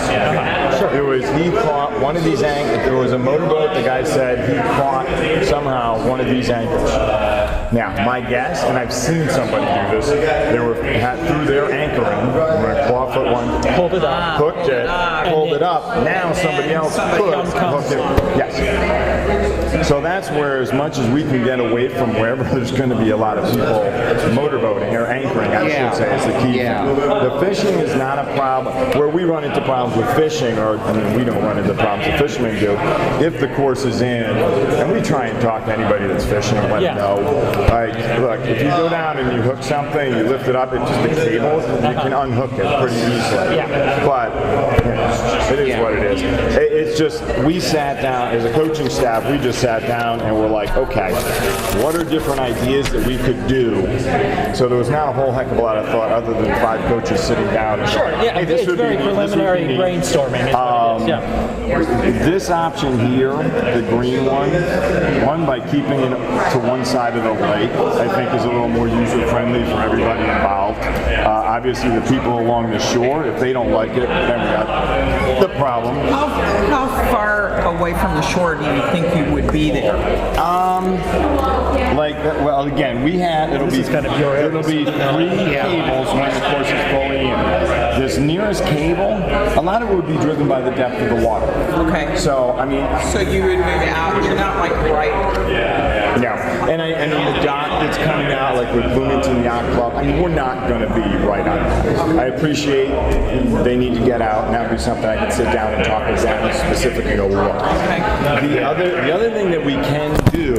it was, he caught one of these anchors, there was a motorboat, the guy said he caught somehow one of these anchors. Now, my guess, and I've seen somebody do this, they were through their anchoring, a clawfoot one, pulled it up, hooked it, pulled it up. Now somebody else hooked it. Yes. So that's where, as much as we can get away from wherever there's going to be a lot of people motorboating or anchoring, I should say, is the key thing. The fishing is not a problem. Where we run into problems with fishing, or I mean, we don't run into problems the fishermen do, if the course is in, and we try and talk to anybody that's fishing and let them know. Like, look, if you go down and you hook something, you lift it up, it's just the cable, you can unhook it pretty easily. But it is what it is. It's just, we sat down, as a coaching staff, we just sat down and we're like, okay, what are different ideas that we could do? So there was not a whole heck of a lot of thought other than 5 coaches sitting down. And hey, it's very preliminary brainstorming. This option here, the green one by keeping it to one side of the lake, I think is a little more user-friendly for everybody involved. Obviously, the people along the shore, if they don't like it, then we got the problem. How far away from the shore do you think you would be there? Well, again, it'll be 3 cables when the course is fully in. This nearest cable, a lot of it would be driven by the depth of the water. Okay. So, I mean... So you would move out, you're not like right... No. And I mean, the dock that's coming out, like with Bloomington Yacht Club, I mean, we're not going to be right on that. I appreciate they need to get out, and that would be something I can sit down and talk with them specifically and go, look. The other thing that we can do